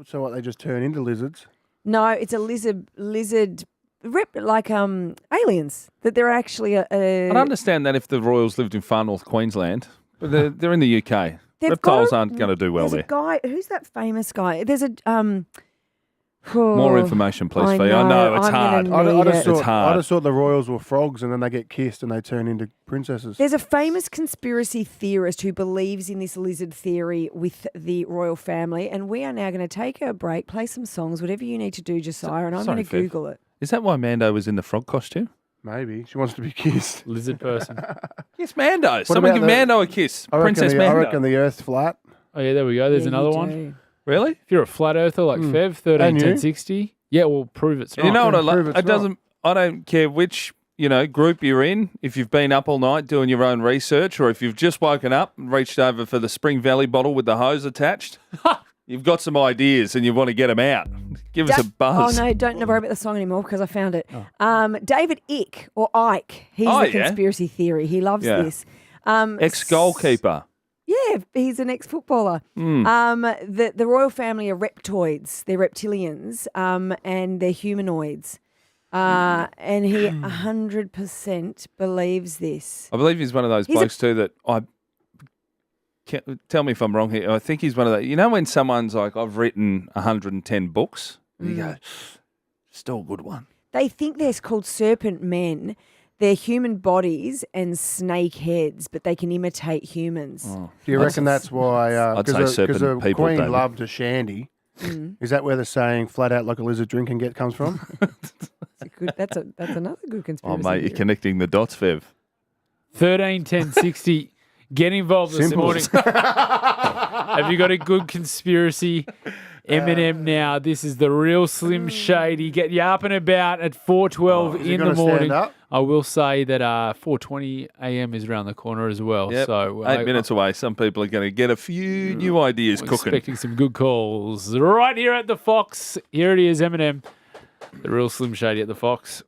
So what? They just turn into lizards? No, it's a lizard like aliens. That they're actually I'd understand that if the royals lived in far north Queensland, but they're in the UK. Reptiles aren't going to do well there's there. a guy. Who's that famous guy? There's a More information, please, Fee. I know it's hard. It's hard. I just thought the royals were frogs, and then they get kissed and they turn into princesses. There's a famous conspiracy theorist who believes in this lizard theory with the royal family, and we are now going to take a break, play some songs, whatever you need to do, Josiah, and I'm Sorry, going to Fev. Google it. Is that why Mando was in the frog costume? Maybe she wants to be kissed. Lizard person. Yes, Mando. What Someone about give Mando a kiss. I reckon Princess the, Mando. I reckon the Earth's flat. Oh, yeah, there we go. There's Yeah, another you one. do. Really? If you're a flat earther like Fev, 13, And you? 10, 60, yeah, we'll prove it's And not. you know what I Prove love? it's It doesn't. I don't care which group you're in. If you've been up all night doing your own research, or if you've just woken up and reached over for the Spring Valley bottle with the hose attached, you've got some ideas and you want to get them out. Give us a buzz. Oh, no, don't worry about the song anymore because I found it. David Icke, or Ike, he's Oh, the yeah. conspiracy theory. He loves Yeah. this. Ex-goalkeeper. Yeah, he's an ex-footballer. The royal family are reptoids. They're reptilians, and they're humanoids. And he 100% believes this. I believe he's one of those He's a- blokes too that tell me if I'm wrong here. I think he's one of those. You know when someone's like, I've written 110 books, and you go, still a good one. They think they're called serpent men. They're human bodies and snake heads, but they can imitate humans. Do you reckon that's why? I'd say Because serpent the people, Queen David. loved a shandy. Is that where the saying "flat out like a lizard drink and get" comes from? That's another good Oh, conspiracy. mate, you're connecting the dots, Fev. 13 10 60. Get involved this morning. Have you got a good conspiracy? Eminem now. This is the real Slim Shady. Get you up and about at 4:12 is he in the gonna stand morning. up? I will say that 4:20 a.m. is around the corner as well. Yep. So 8 minutes away. Some people are going to get a few new ideas we're cooking. expecting some good calls. Right here at the Fox. Here it is, Eminem. The real Slim Shady at the Fox.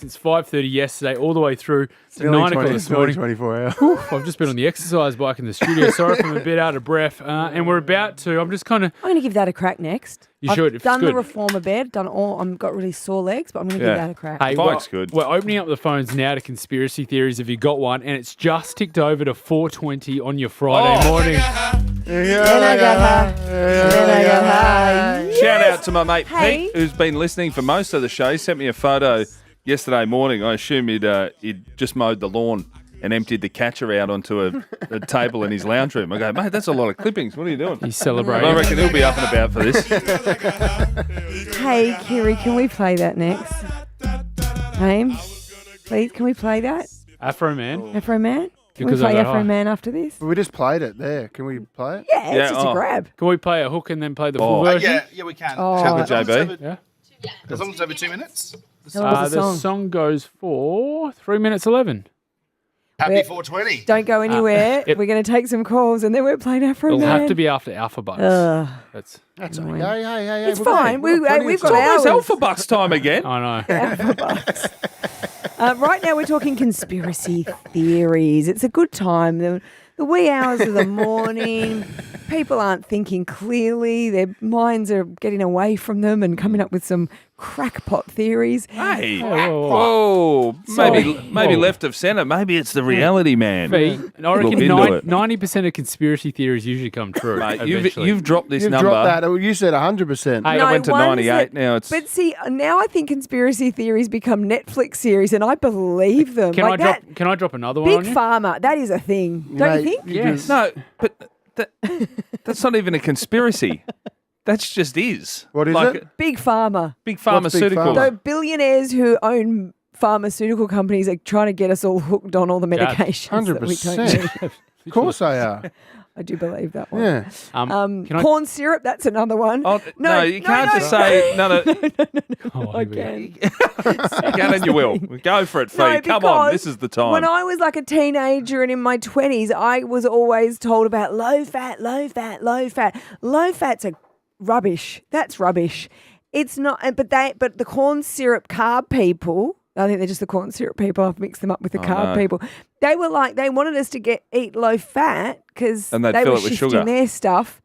since 5:30 yesterday all the way through to 9 o'clock this morning. 24 hours. I've just been on the exercise bike in the studio. Sorry if I'm a bit out of breath. And we're about to, I'm just kind of... I'm going to give that a crack next. You should. I've done the reformer bed, I've got really sore legs, but I'm going to give that a crack. Hey, bike's good. We're opening up the phones now to conspiracy theories if you got one, and it's just ticked over to 4:20 on your Friday morning. Then I got high. Shout out to my mate Hey. Pete, who's been listening for most of the show. He sent me a photo yesterday morning. I assume he'd just mowed the lawn and emptied the catcher out onto a table in his lounge room. I go, mate, that's a lot of clippings. What are you doing? He's celebrating. I reckon he'll be up and about for this. Hey, Kiri, can we play that next? Hey, please, can we play that? Afro Man. Afro Man? Can Because we I play got Afro high. Man after this? We just played it there. Can we play it? Yeah, it's just a grab. Can we play a hook and then play the full version? Yeah, we can. Oh. Shout out to JB. Yeah. As long as it's over 2 minutes. How long is the The song? song goes for 3 minutes 11. Happy 420. Don't go anywhere. It- We're going to take some calls and then we're playing Afro It'll Man. have to be after Alphabucks. Ugh. That's annoying. Hey. It's fine. We've got It's almost hours. Alphabucks time again. I know. Right now we're talking conspiracy theories. It's a good time. The wee hours of the morning, people aren't thinking clearly. Their minds are getting away from them and coming up with some crackpot theories. Hey, Whoa. maybe left of centre. Maybe it's the reality man. I reckon Look into it. 90% of conspiracy theories usually come true. Mate, eventually. you've dropped this You've number. dropped that. You said 100%. Hey, I went to 98. Now it's. But see, now I think conspiracy theories become Netflix series, and I believe them. Can like I drop another one Big on you? Pharma, that is a thing. Don't you think? Yes. No, but that's not even a conspiracy. That's just is. What is it? Big Pharma. Big What's Big pharmaceuticals. So billionaires who own pharmaceutical companies are trying to get us all hooked on all the medications that we don't 100%. need. Of course they are. I do believe that one. Yeah. Can I- Corn syrup, that's another one. Oh, no, you can't just say no. I can. You can and you will. Go for it, Fee. No, Come on, because this is the time. When I was like a teenager and in my 20s, I was always told about low fat, low fat, low fat. Low fat's a rubbish. That's rubbish. It's not. But the corn syrup carb people. I think they're just the corn syrup people. I've mixed them up with the carb people. They were like, they wanted us to eat low fat because And they'd they fill were it with shifting sugar. their stuff.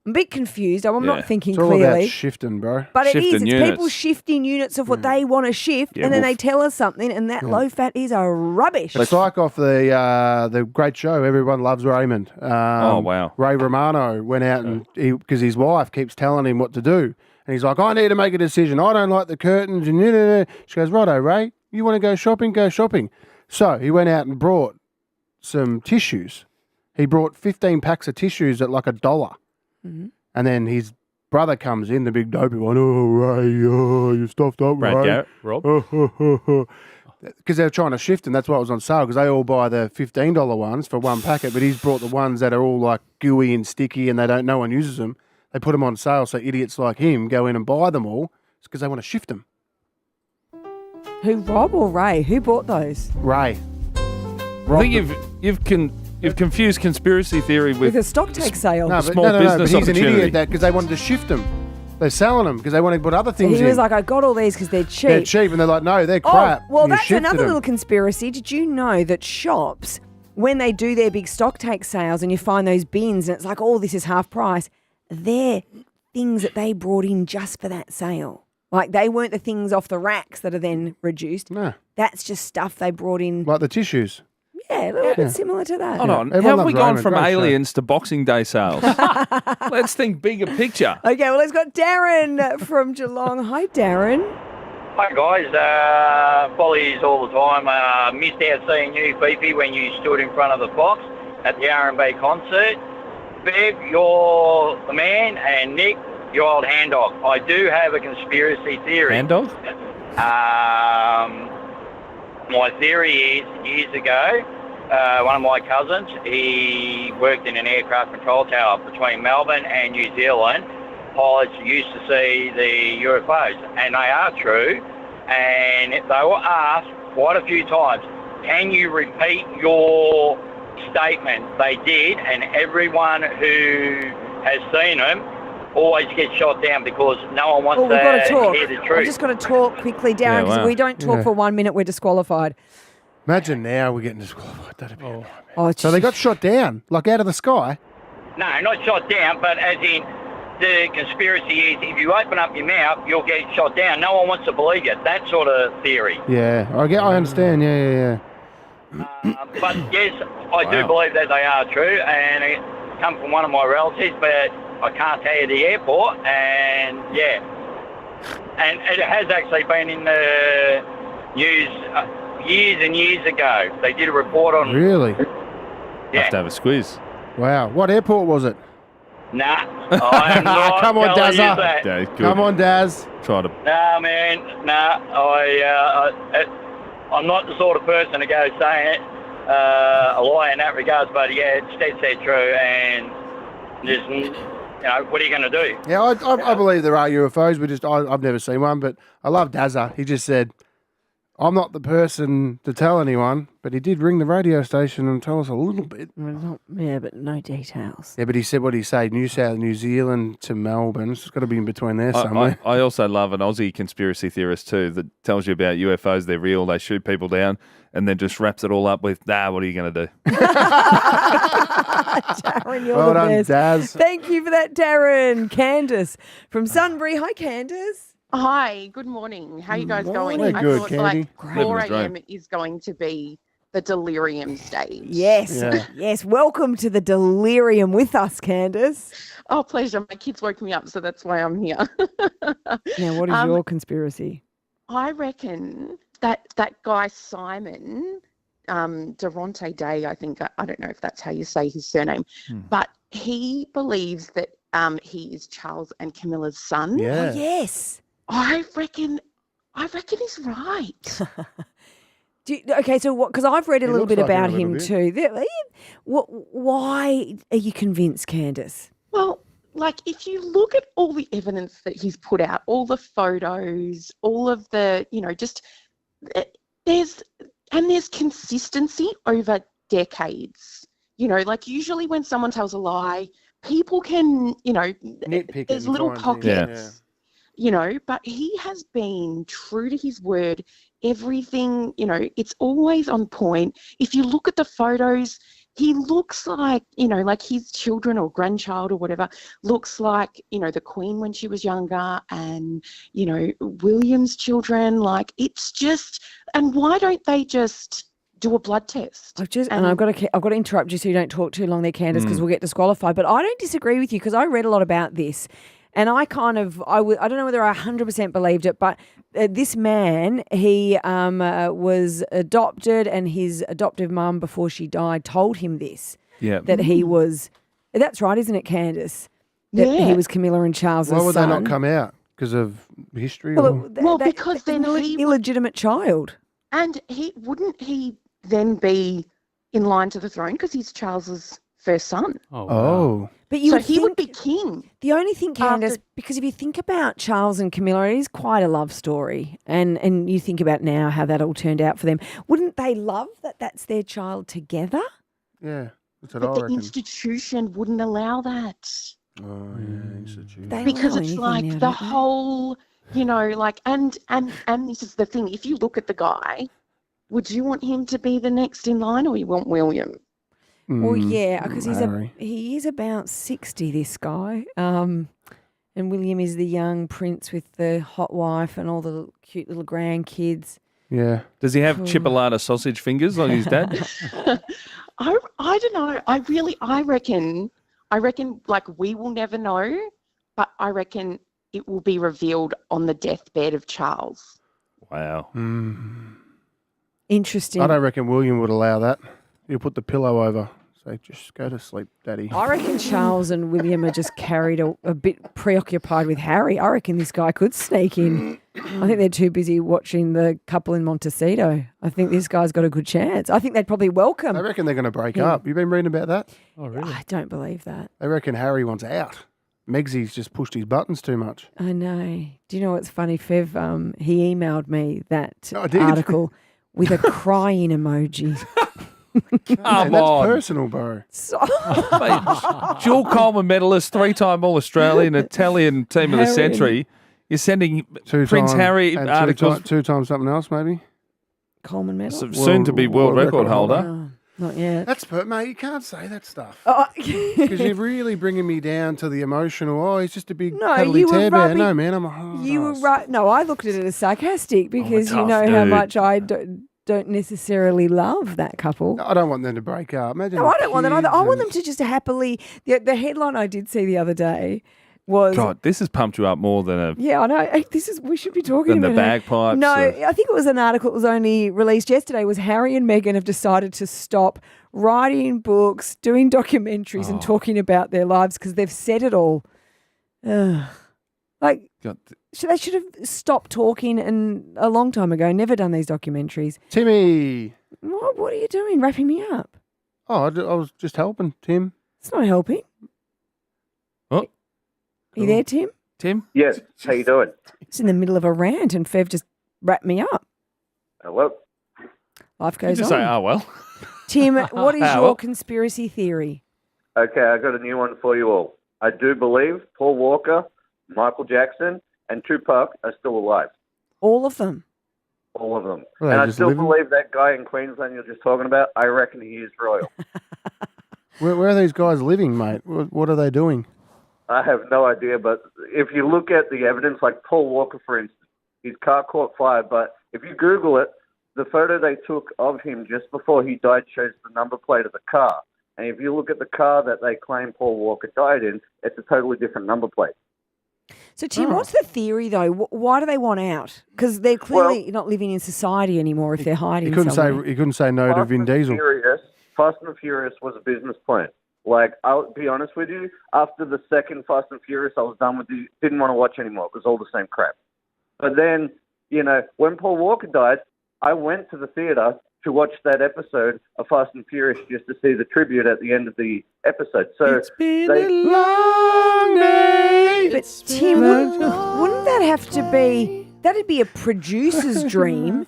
I'm a bit confused. I'm not thinking It's all clearly. about shifting, bro. But it is. Shifting It's units. people shifting units of what they want to shift, Yeah, and then well, they tell us something, and that low fat is a rubbish. It's like off the great show, Everyone Loves Raymond. Oh, wow. Ray Romano went out and because his wife keeps telling him what to do. And he's like, I need to make a decision. I don't like the curtains. And she goes, righto, Ray, you want to go shopping? Go shopping. So he went out and brought some tissues. He brought 15 packs of tissues at like $1. Mm-hmm. And then his brother comes in, the big dopey one. Oh, Ray, you stuffed up, Brad Ray. Garrett, Rob. Because they were trying to shift, and that's why it was on sale, because they all buy the $15 ones for one packet, but he's brought the ones that are all like gooey and sticky and no one uses them. They put them on sale so idiots like him go in and buy them all. It's because they want to shift them. Who, Rob or Ray? Who bought those? Ray. I think you've confused conspiracy theory With with a stock take sale. No, small but business he's an opportunity. idiot because they wanted to shift them. They're selling them because they want to put other So things he in. was like, I got all these because they're cheap. They're cheap, and they're like, no, they're crap. Oh, well, You that's shifted another them. little conspiracy. Did you know that shops, when they do their big stock take sales and you find those bins and it's like, oh, this is half price, they're things that they brought in just for that sale. Like they weren't the things off the racks that are then reduced. No. That's just stuff they brought in. Like the tissues. Yeah, a little bit similar to that. Hold on. Everyone How have loves we gone Raymond. from Great show. aliens to Boxing Day sales? Let's think bigger picture. Okay, well, let's got Darren from Geelong. Hi, Darren. Hi guys, follies all the time. Missed out seeing you, Fifi, when you stood in front of the box at the R&B concert. Bev, you're the man, and Nick, your old hand dog. I do have a conspiracy theory. Hand dog? My theory is, years ago, one of my cousins, he worked in an aircraft control tower between Melbourne and New Zealand. Pilots used to see the UFOs, and they are true. And they were asked quite a few times, can you repeat your statement? They did, and everyone who has seen them always get shot down because no one wants Well, we've got to to talk. hear the I've truth. just got to talk quickly, Darren, because wow. if we don't talk for 1 minute, we're disqualified. Imagine now we're getting disqualified. That'd be Oh, so they got shot down, like out of the sky. No, not shot down, but as in the conspiracy is if you open up your mouth, you'll get shot down. No one wants to believe you. That sort of theory. Yeah, I understand. Yeah. But yes, I do believe that they are true, and it come from one of my relatives, but I can't tell you the airport, and yeah. And it has actually been in the news years and years ago. They did a report on... Really? Yeah. Have to have a squeeze. Wow. What airport was it? Nah, I am not Come on, telling you Dazza. that. Yeah, good. Come on, Daz. Try to. Nah, man, nah. I'm not the sort of person to go saying a lie in that regards, but yeah, it's dead true, and there's, what are you going to do? Yeah, I believe there are UFOs. I've never seen one, but I love Dazza. He just said, I'm not the person to tell anyone, but he did ring the radio station and tell us a little bit. Yeah, but no details. Yeah, but he said what he said, New Zealand to Melbourne. It's got to be in between there somewhere. I also love an Aussie conspiracy theorist too that tells you about UFOs, they're real, they shoot people down, and then just wraps it all up with, what are you going to do? Darren, you're Well the done, best. Daz. Thank you for that, Darren. Candace from Sunbury. Hi, Candace. Hi, good morning. How are you guys going? We're I good, thought Candy. like 4 a.m. is going to be the delirium stage. Yes, yes. Welcome to the delirium with us, Candace. Oh, pleasure. My kids woke me up, so that's why I'm here. Now, what is your conspiracy? I reckon that guy Simon, Durante Day, I think, I don't know if that's how you say his surname, but he believes that he is Charles and Camilla's son. Yeah. Oh, yes. I reckon he's right. Okay, so what? Because I've read a little bit looks like about it a little him bit. too. Why are you convinced, Candace? Well, like if you look at all the evidence that he's put out, all the photos, all of the, just there's consistency over decades. Like usually when someone tells a lie, people can, Nitpick there's and little find pockets, things, but he has been true to his word. Everything, it's always on point. If you look at the photos, he looks like, like his children or grandchild or whatever looks like, the Queen when she was younger and, William's children. Like it's just, and why don't they just do a blood test? I've got to interrupt you so you don't talk too long there, Candace, because we'll get disqualified. But I don't disagree with you because I read a lot about this, and I don't know whether I 100% believed it, but this man, he was adopted, and his adoptive mum before she died told him this. Yeah, that he was. That's right, isn't it, Candace? That he was Camilla and Charles' son. Why would they not come out? Because of history? Because then illegitimate child. And wouldn't he then be in line to the throne because he's Charles's first son? Oh. But he would be king. The only thing, Candace, because if you think about Charles and Camilla, it is quite a love story. And you think about now how that all turned out for them. Wouldn't they love that that's their child together? Yeah, that's what But I the reckon. institution wouldn't allow that. Oh, yeah, institution. They Because allow it's anything like now, the don't they? whole, and this is the thing. If you look at the guy, would you want him to be the next in line or you want William? Well, yeah, because Harry. he is about 60, this guy. And William is the young prince with the hot wife and all the cute little grandkids. Yeah. Does he have chipolata sausage fingers like his dad? I don't know. I reckon like we will never know, but I reckon it will be revealed on the deathbed of Charles. Wow. Interesting. I don't reckon William would allow that. He'll put the pillow over. Say, just go to sleep, Daddy. I reckon Charles and William are just carried a bit preoccupied with Harry. I reckon this guy could sneak in. I think they're too busy watching the couple in Montecito. I think this guy's got a good chance. I think they'd probably welcome. I reckon they're going to break up. You've been reading about that? Oh, really? I don't believe that. They reckon Harry wants out. Megsy's just pushed his buttons too much. I know. Do you know what's funny, Fev? He emailed me that Oh, did? article with a crying emoji. Come That's on. personal, bro. Mate, dual Coleman medalist, 3-time All-Australian, Italian team of the century. You're sending Prince Harry and articles. two times something else, maybe. Coleman medal. Soon to be world record holder. Oh, not yet. That's mate. You can't say that stuff. Oh. Because you're really bringing me down to the emotional. Oh, he's just a big No, cuddly you were tear bear. rubbing- No, man, I'm a hard You were ass. right. No, I looked at it as sarcastic because you tough know how dude. much I don't necessarily love that couple. No, I don't want them to break up. Imagine. No, the I don't want them either. kids I want and- them to just happily. The headline I did see the other day was. God, this has pumped you up more than a. Yeah, I know. Hey, we should be talking Than the about it. bagpipes, No, I think it was an article that was only released yesterday. Was Harry and Meghan have decided to stop writing books, doing documentaries, and talking about their lives because they've said it all. Like, they should have stopped talking a long time ago. Never done these documentaries. Timmy. What are you doing? Wrapping me up? Oh, I was just helping Tim. It's not helping. Oh. Are you there, Tim? Tim? Yes. How you doing? It's in the middle of a rant, and Fev just wrapped me up. Hello. Life goes just on. say, oh, well. Tim, what is Oh, your well. conspiracy theory? Okay, I got a new one for you all. I do believe Paul Walker, Michael Jackson, and Tupac are still alive. All of them. All of them. Well, and they I just still living? believe that guy in Queensland you're just talking about, I reckon he is royal. Where are these guys living, mate? What are they doing? I have no idea, but if you look at the evidence, like Paul Walker, for instance, his car caught fire, but if you Google it, the photo they took of him just before he died shows the number plate of the car. And if you look at the car that they claim Paul Walker died in, it's a totally different number plate. So, Tim, what's the theory, though? Why do they want out? Because they're clearly not living in society anymore if they're hiding He couldn't somewhere. say no to Vin Diesel. Fast and Furious was a business plan. Like, I'll be honest with you, after the second Fast and Furious, I was done with it. Didn't want to watch anymore. It was all the same crap. But then, when Paul Walker died, I went to the theatre to watch that episode of Fast and Furious just to see the tribute at the end of the episode. So It's been a long day. But, Tim, wouldn't that have to be... That'd be a producer's dream.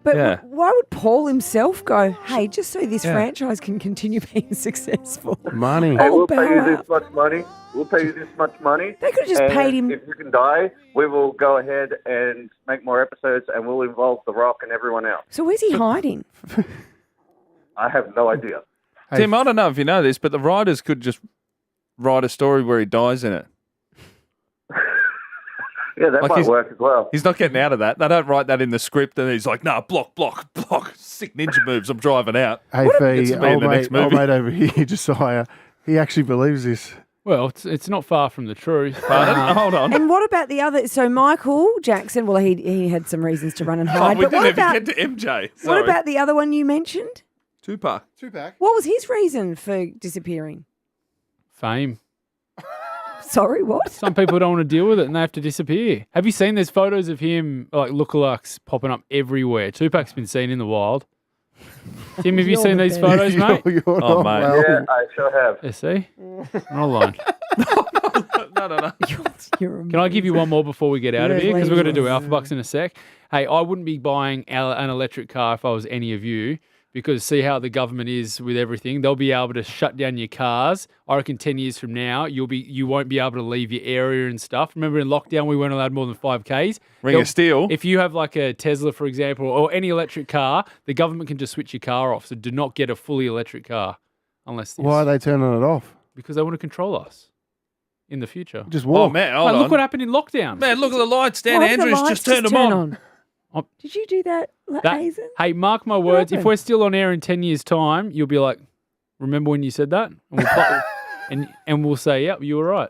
But Yeah. why would Paul himself go, hey, just so this Yeah. franchise can continue being successful? Money. Hey, Oh, we'll pay you bow this out. much money. We'll pay you this much money. They could have just and paid him- If you can die, we will go ahead and make more episodes, and we'll involve The Rock and everyone else. So where's he hiding? I have no idea. Tim, I don't know if you know this, but the writers could just write a story where he dies in it. Yeah, that might work as well. He's not getting out of that. They don't write that in the script, and he's like, "No, block. Sick ninja moves. I'm driving out." Hey, Gets Fee, to be in the next movie. old mate over here, Josiah, he actually believes this. Well, it's not far from the truth. Pardon? Hold on. And what about the other? So Michael Jackson, well, he had some reasons to run and Oh, hide. we but didn't what even about, get to MJ. what Sorry. about the other one you mentioned? Tupac? What was his reason for disappearing? Fame. Sorry, what? Some people don't want to deal with it and they have to disappear. Have you seen there's photos of him, like lookalikes, popping up everywhere? Tupac's been seen in the wild. Tim, have you You're seen the these best. photos, mate? You're Oh, not mate. well. Yeah, I sure have. You see? Not alone. No. You're Can I give you one more before we get out of Yes, here? Because we're going to do please. Alphabucks in a sec. Hey, I wouldn't be buying an electric car if I was any of you, because see how the government is with everything. They'll be able to shut down your cars. I reckon 10 years from now, you won't be able to leave your area and stuff. Remember in lockdown, we weren't allowed more than 5Ks. Ring of steel. If you have like a Tesla, for example, or any electric car, the government can just switch your car off. So do not get a fully electric car unless Why are they turning it off? because they want to control us in the future. Just Oh, walk. man, Mate, hold look on. what happened in lockdown. Man, look at the lights. Dan Why did the Andrews lights just turned them turn on. Did you do that, That- Hazen? hey, mark my words. If happened? we're still on air in 10 years' time, you'll be like, remember when you said that? And we'll, and we'll say, yep, you were right.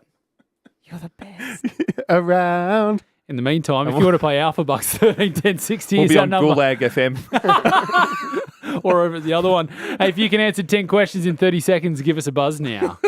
You're the best. Around. In the meantime, if you want to play Alphabucks 13 10 60 We'll is be our on number. Gulag FM. Or over at the other one. Hey, if you can answer 10 questions in 30 seconds, give us a buzz now.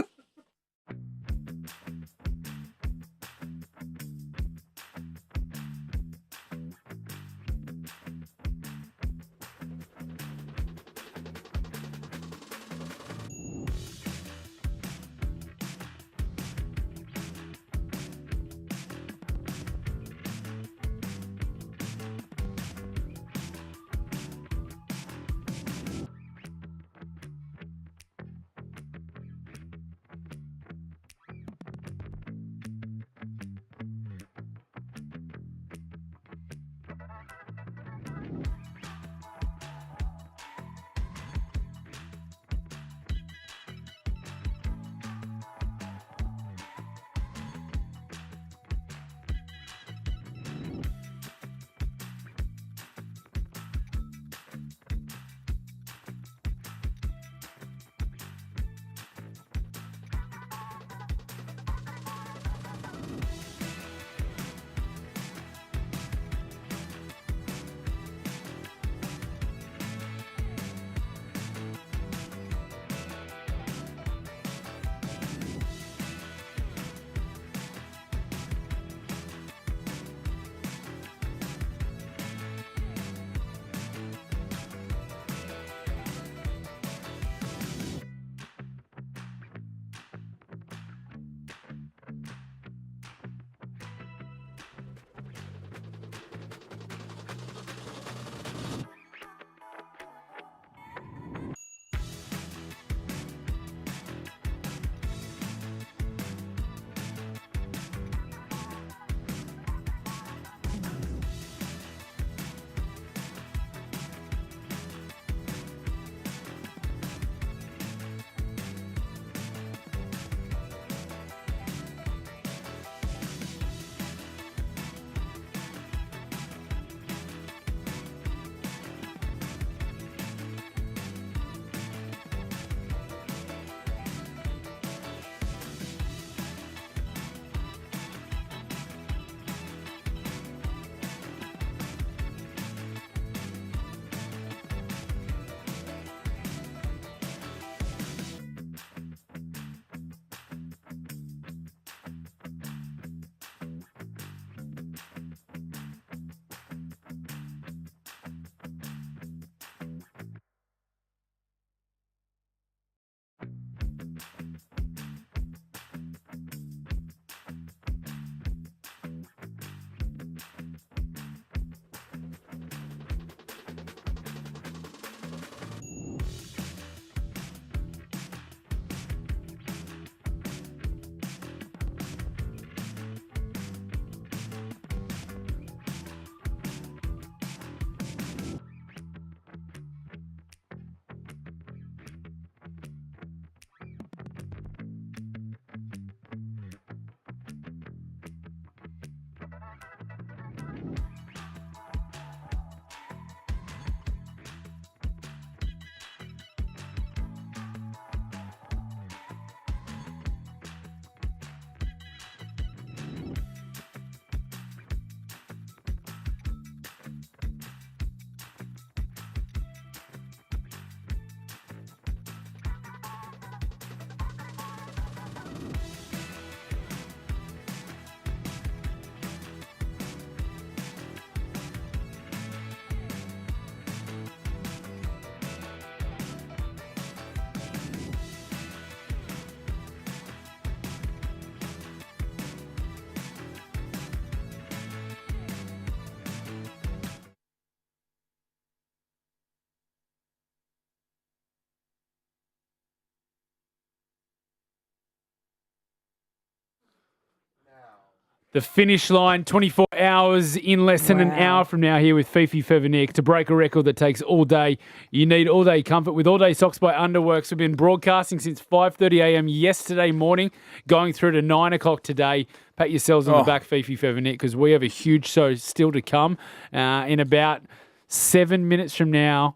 The finish line, 24 hours in less than an hour from now here with Fifi Fevenick to break a record that takes all day. You need all-day comfort with all-day socks by Underworks. We've been broadcasting since 5:30 a.m. yesterday morning, going through to 9 o'clock today. Pat yourselves on the back, Fifi Fevenick, because we have a huge show still to come in about 7 minutes from now,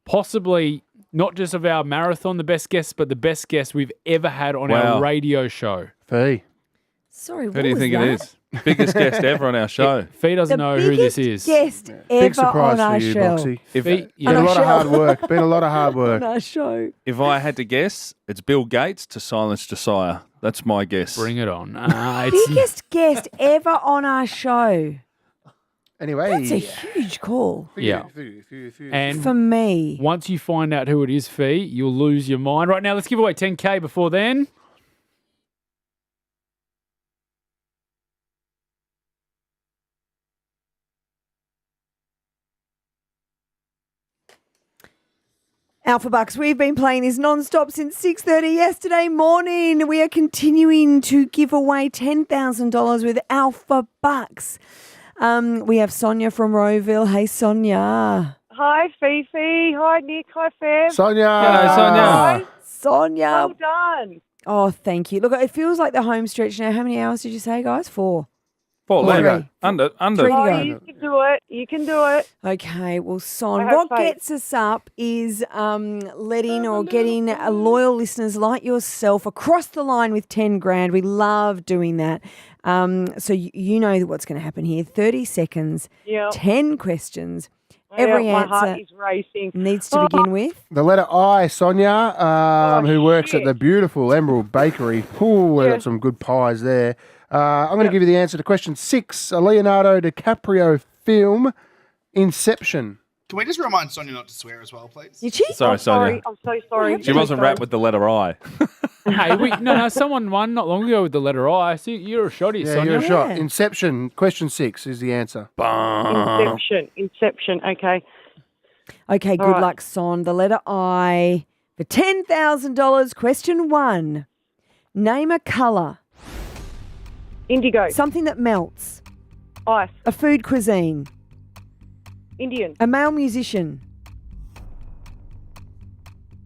possibly not just of our marathon, the best guest, but the best guest we've ever had on our radio show. Fee. Sorry, Who do you think it is? Biggest guest ever on our show. Fee doesn't know who this is. Guest ever Big surprise on our for you, show. Boxy. If, Been a lot of hard work. Been a lot of hard work. On our show. if I had to guess, it's Bill Gates to silence Josiah. That's my guess. Bring it on. Biggest guest ever on our show. Anyway. That's a huge call. Yeah. And For me. once you find out who it is, Fee, you'll lose your mind. Right now, let's give away 10K before then. Alphabucks, we've been playing this non-stop since 6:30 yesterday morning. We are continuing to give away $10,000 with Alphabucks. We have Sonia from Rowville. Hey, Sonia. Hi, Fifi. Hi, Nick. Hi, Fab. Sonia. Hello, Sonia. Hi. Sonia. Well done. Oh, thank you. Look, it feels like the home stretch now. How many hours did you say, guys? 4. Four Three. left. Under. Three to Oh, go. you can do it. You can do it. Okay, well, Son, I have what faith. gets us up is letting or getting loyal listeners like yourself across the line with 10 grand. We love doing that. So you know what's going to happen here. 30 seconds, Yeah. 10 questions. Every my answer heart is racing. needs to begin with. The letter I, Sonia, who works at shit. the beautiful Emerald Bakery. Ooh, we Yeah. got some good pies there. I'm going to give you the answer to question 6. A Leonardo DiCaprio film, Inception. Can we just remind Sonia not to swear as well, please? You cheat? Sorry, Sonia. I'm so sorry. She wasn't wrapped with the letter I. Hey, someone won not long ago with the letter I. So you're a shotty, Yeah, Sonia. you're a shot. Inception, question 6 is the answer. Inception. Okay. Okay, good All right. luck, Son. The letter I for $10,000. Question 1. Name a colour. Indigo. Something that melts. Ice. A food cuisine. Indian. A male musician.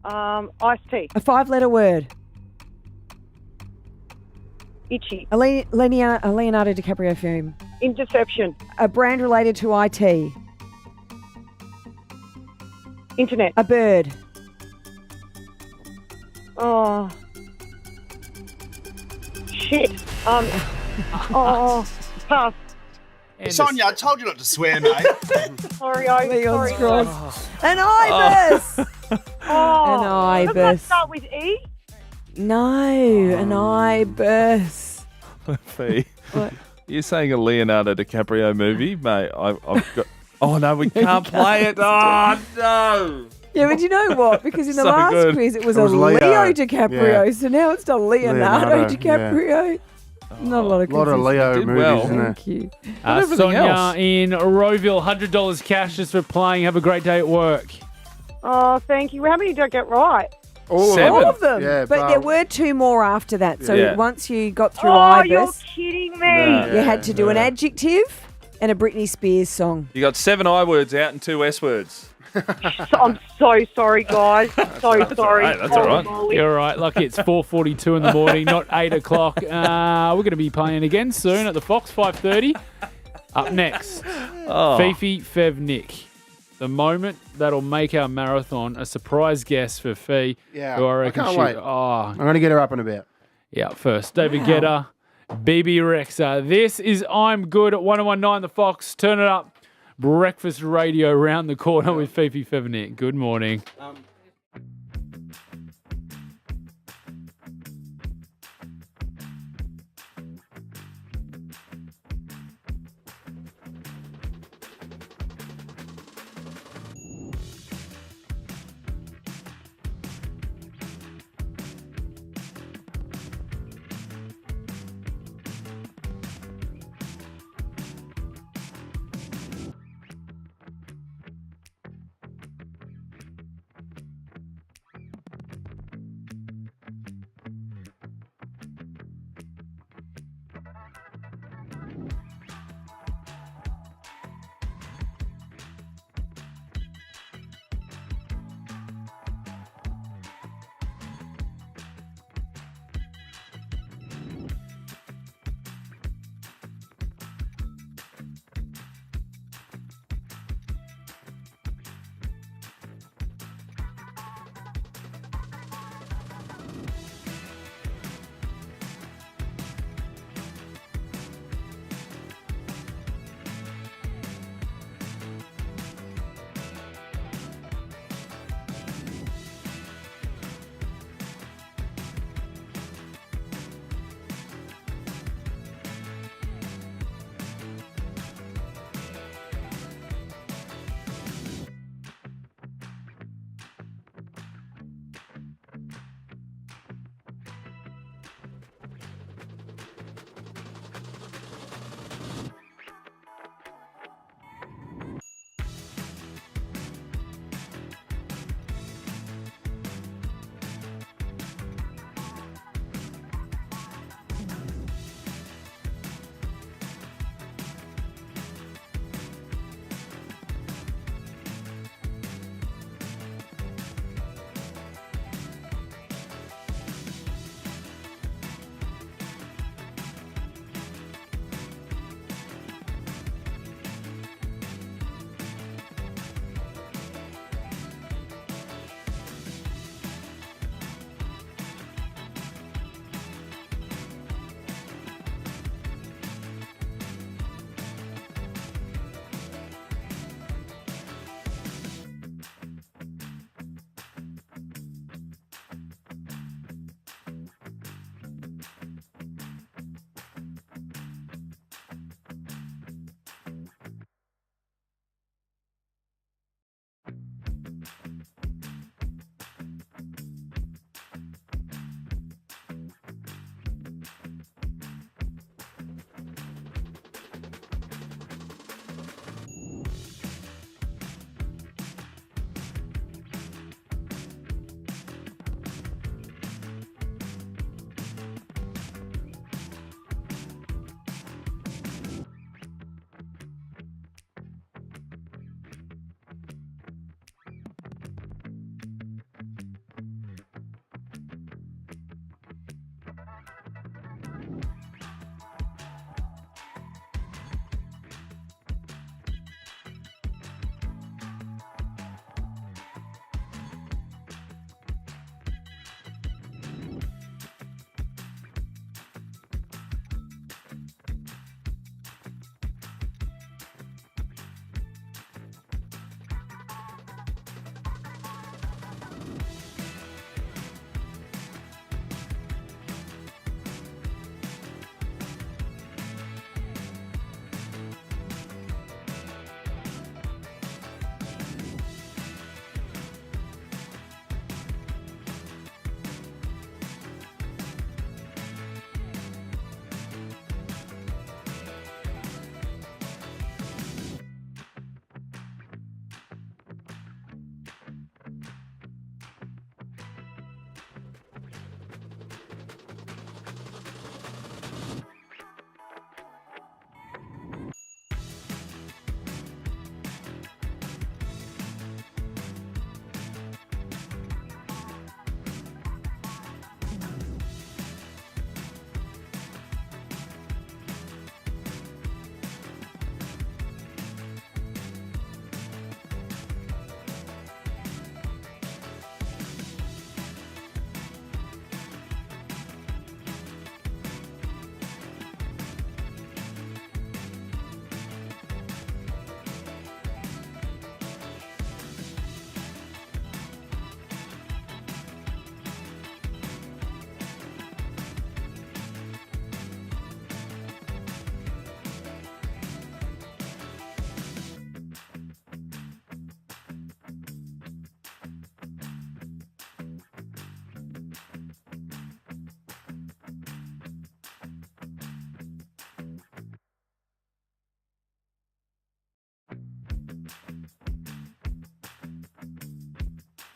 Iced tea. A 5-letter word. Itchy. A Leonardo DiCaprio film. Interception. A brand related to IT. Internet. A bird. Oh. Shit. Pass. Sonia, I told you not to swear, mate. Sorry, Leon's sorry. cross. An ibis. Oh. An ibis. Doesn't that start with E? No, an ibis. Fee. What? You're saying a Leonardo DiCaprio movie, mate? I've got. Oh no, we can't play it. Oh no. Yeah, but you know what? Because in the So last good. quiz, it was It was a Leo. Leo DiCaprio. Yeah. So now it's a Leonardo Leonardo, DiCaprio. Not a lot of A lot of consistency. Leo Did movies, well. isn't there? Thank you. everything Sonia else. in Rowville, $100 cash just for playing. Have a great day at work. Oh, thank you. How many did I get right? All Seven. All of them. Yeah, but there were 2 more after that. So Yeah. once you got through Oh, you're ibis, kidding me. No. you had to do an adjective and a Britney Spears song. You got 7 I words out and 2 S words. I'm so sorry, guys. So sorry. right, that's all right. Holy moly. You're all right. Lucky it's 4:42 in the morning, not 8 o'clock. We're going to be playing again soon at the Fox, 5:30. Up next, Fifi Fevnick. The moment that'll make our marathon a surprise guest for Fee. Yeah, who I I reckon can't she- wait. Oh, I'm going to get her up and about. yeah, first, David Guetta, BB Rexa. This is I'm Good at 1019 The Fox. Turn it up. Breakfast radio round the corner with Fifi Fevnick. Good morning.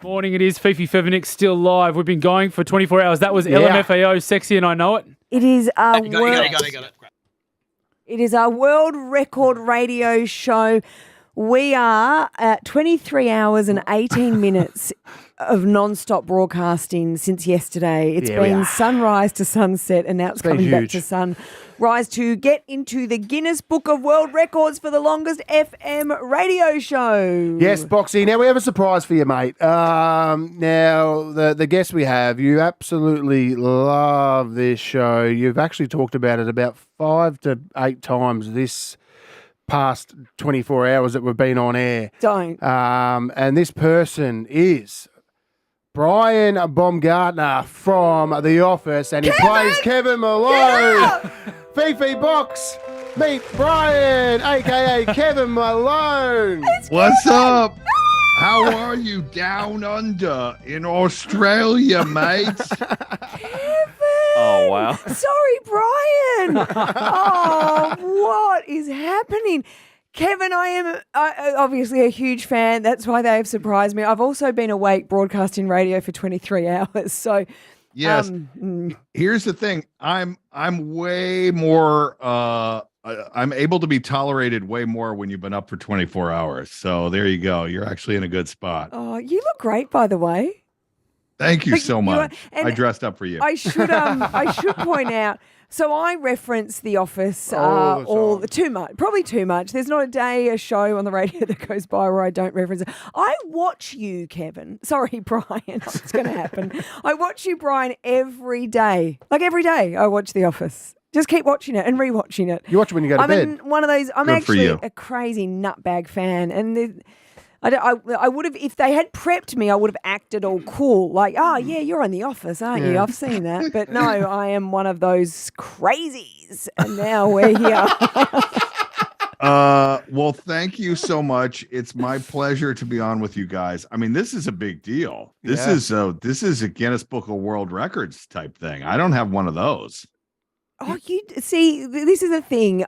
Morning, it is Fifi Fevenik still live. We've been going for 24 hours. That was LMFAO, Sexy and I Know It. It is our You got it. It is our world record radio show. We are at 23 hours and 18 minutes of non-stop broadcasting since yesterday. It's been sunrise to sunset, and now it's coming back to sunrise to get into the Guinness Book of World Records for the longest FM radio show. Yes, Boxy. Now, we have a surprise for you, mate. Now, the guest we have, you absolutely love this show. You've actually talked about it about 5 to 8 times this past 24 hours that we've been on air. Don't. And this person is Brian Baumgartner from The Office, and he plays Kevin Malone. Fifi Box, meet Brian, a.k.a. Kevin Malone. What's up? How are you down under in Australia, mates? Oh, wow. Sorry, Brian. Oh, what is happening? Kevin, I am obviously a huge fan. That's why they have surprised me. I've also been awake broadcasting radio for 23 hours. So, yes. Here's the thing. I'm way more. I'm able to be tolerated way more when you've been up for 24 hours. So there you go. You're actually in a good spot. Oh, you look great, by the way. Thank you so much. I dressed up for you. I should point out. So I reference The Office probably too much. There's not a show on the radio that goes by where I don't reference it. I watch you, Kevin. Sorry, Brian. It's going to happen. I watch you, Brian, every day. Like every day I watch The Office. Just keep watching it and rewatching it. You watch it when you go to bed. I'm one of those. I'm Good actually a crazy nutbag fan, and I would have, if they had prepped me, I would have acted all cool, like, oh yeah, you're on The Office, aren't you? I've seen that, but no, I am one of those crazies, and now we're here. Well, thank you so much. It's my pleasure to be on with you guys. I mean, this is a big deal. This is a Guinness Book of World Records type thing. I don't have one of those. Oh, you see, this is the thing.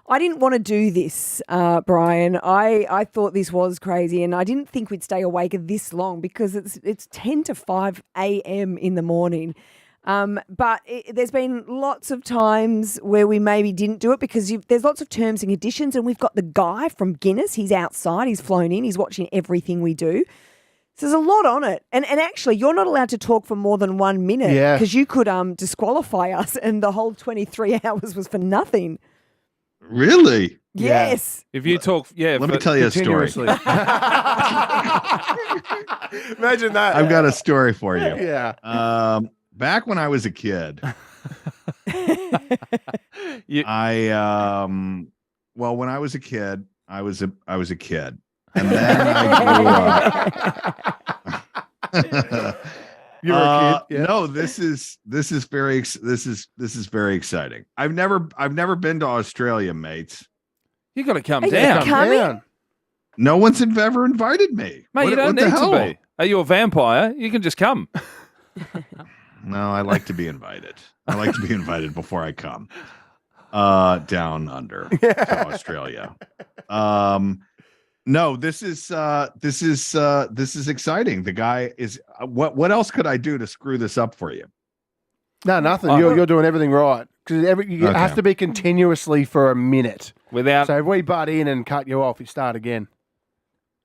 I didn't want to do this, Brian. I thought this was crazy, and I didn't think we'd stay awake this long because it's 10 to 5 a.m. in the morning. But there's been lots of times where we maybe didn't do it because there's lots of terms and conditions, and we've got the guy from Guinness. He's outside. He's flown in. He's watching everything we do. So there's a lot on it. And actually, you're not allowed to talk for more than 1 minute because you could disqualify us, and the whole 23 hours was for nothing. Really? Yes. If you talk, let me tell you a story. Imagine that. I've got a story for you. Yeah. Back when I was a kid, when I was a kid, I was a kid, and then I grew up. You were a kid? Yeah. No, this is very exciting. I've never been to Australia, mates. You got to come Are down. you coming? No one's ever invited me. Mate, you don't need to be. Are you a vampire? You can just come. No, I like to be invited. I like to be invited before I come down under to Australia. No, this is exciting. The guy is what else could I do to screw this up for you? No, nothing. You're doing everything right because it has to be continuously for a minute. So if we butt in and cut you off, you start again.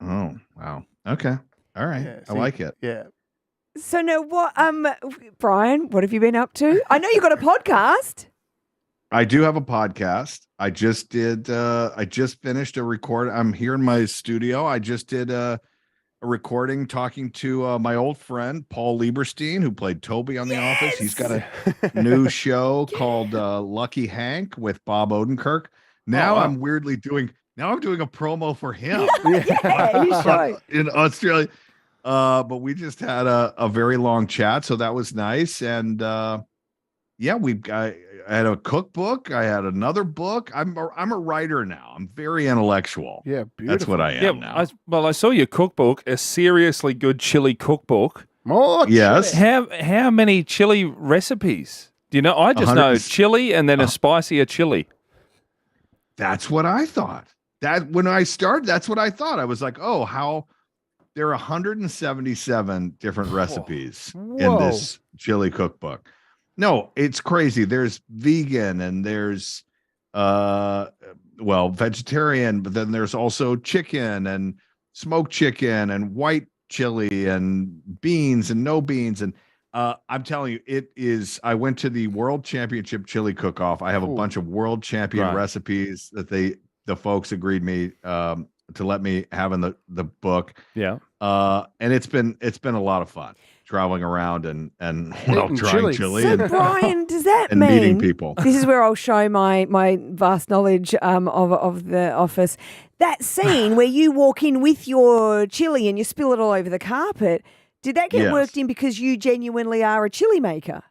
Oh wow. Okay. All right. Yeah, I like it. Yeah. So now what, Brian, what have you been up to? I know you got a podcast. I do have a podcast. I just finished a record. I'm here in my studio. I just did a recording talking to my old friend, Paul Lieberstein, who played Toby on The Office. He's got a new show called Lucky Hank with Bob Odenkirk. Now I'm doing a promo for him in Australia. But we just had a very long chat, so that was nice. And I had a cookbook. I had another book. I'm a writer now. I'm very intellectual. Yeah, beautiful. That's what I am now. I saw your cookbook, a seriously good chili cookbook. More yes. How many chili recipes? Do you know? I just know chili and then a spicier chili. That's what I thought. That when I started, that's what I thought. I was like, oh, how there are 177 different recipes in this chili cookbook. No, it's crazy. There's vegan and there's vegetarian, but then there's also chicken and smoked chicken and white chili and beans and no beans. And I'm telling you, it is. I went to the World Championship Chili Cook-Off. I have a bunch of world champion recipes that the folks agreed me to let me have in the book. Yeah. And it's been a lot of fun traveling around and Eating trying chili. chili So, and, Brian, does that and mean meeting people. This is where I'll show my vast knowledge of the office. That scene where you walk in with your chili and you spill it all over the carpet. Did that get Yes. worked in because you genuinely are a chili maker?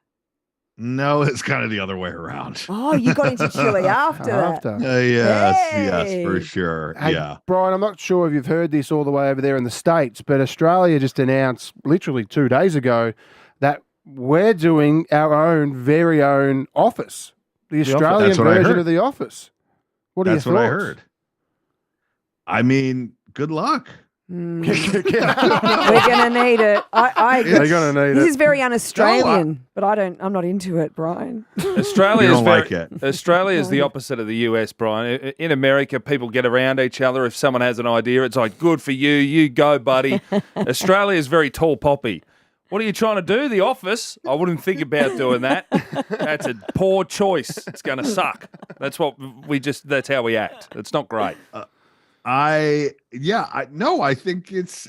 No, it's kind of the other way around. Oh, you got into chili after that. Yes, for Hey. sure. Hey, Yeah. Brian, I'm not sure if you've heard this all the way over there in the States, but Australia just announced literally 2 days ago that we're doing our own very own Office, the Australian That's what I version heard. of The Office. What are That's your what I thoughts? heard. I mean, good luck. We're gonna need it. I They're gonna need This it. is very un-Australian, but I'm not into it, Brian. Australia You is don't very, like it. Australia is the opposite of the US, Brian. In America, people get around each other. If someone has an idea, it's like, good for you. You go, buddy. Australia is very tall poppy. What are you trying to do? The Office? I wouldn't think about doing that. That's a poor choice. It's going to suck. That's how we act. It's not great. I think it's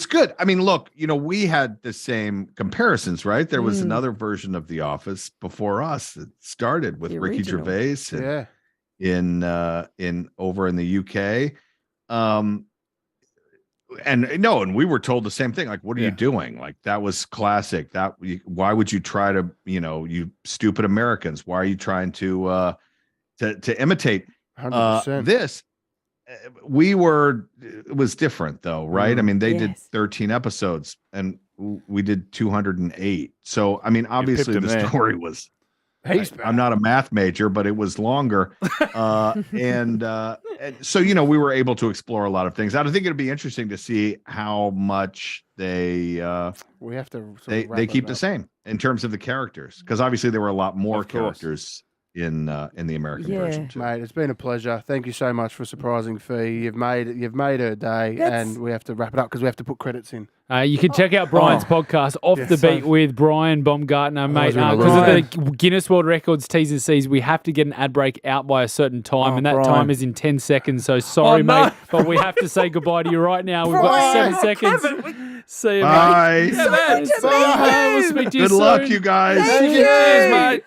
good. I mean, look, we had the same comparisons, right? There was another version of The Office before us that started with The Ricky original. Gervais in over in the UK. And we were told the same thing. Like, what are you doing? Like, that was classic. Why would you try to, you stupid Americans? Why are you trying to imitate 100%. this? It was different though, right? I mean, they did Yes. 13 episodes and we did 208. So, I mean, obviously him the there. story was, He's I'm not a math major, but it was longer. And so, we were able to explore a lot of things. I think it'd be interesting to see how much we have to they keep the same in terms of the characters. Because obviously there were a lot more Of course. characters in the American Yeah. version too. Mate, it's been a pleasure. Thank you so much for surprising Fee. You've made her day, That's- and we have to wrap it up because we have to put credits in. You can check out Brian's podcast, Off the Beat with Brian Baumgartner, mate. was gonna Because lie. of the Guinness World Records T's and C's, we have to get an ad break out by a certain time, and that Brian. time is in 10 seconds. So sorry, no. mate, but we have to say goodbye to you right now. We've got Brian. 7 seconds. See you, Bye. mate. So good to Bye. meet We'll you. speak to you Good luck, soon. you guys. Thank you. Cheers, mate.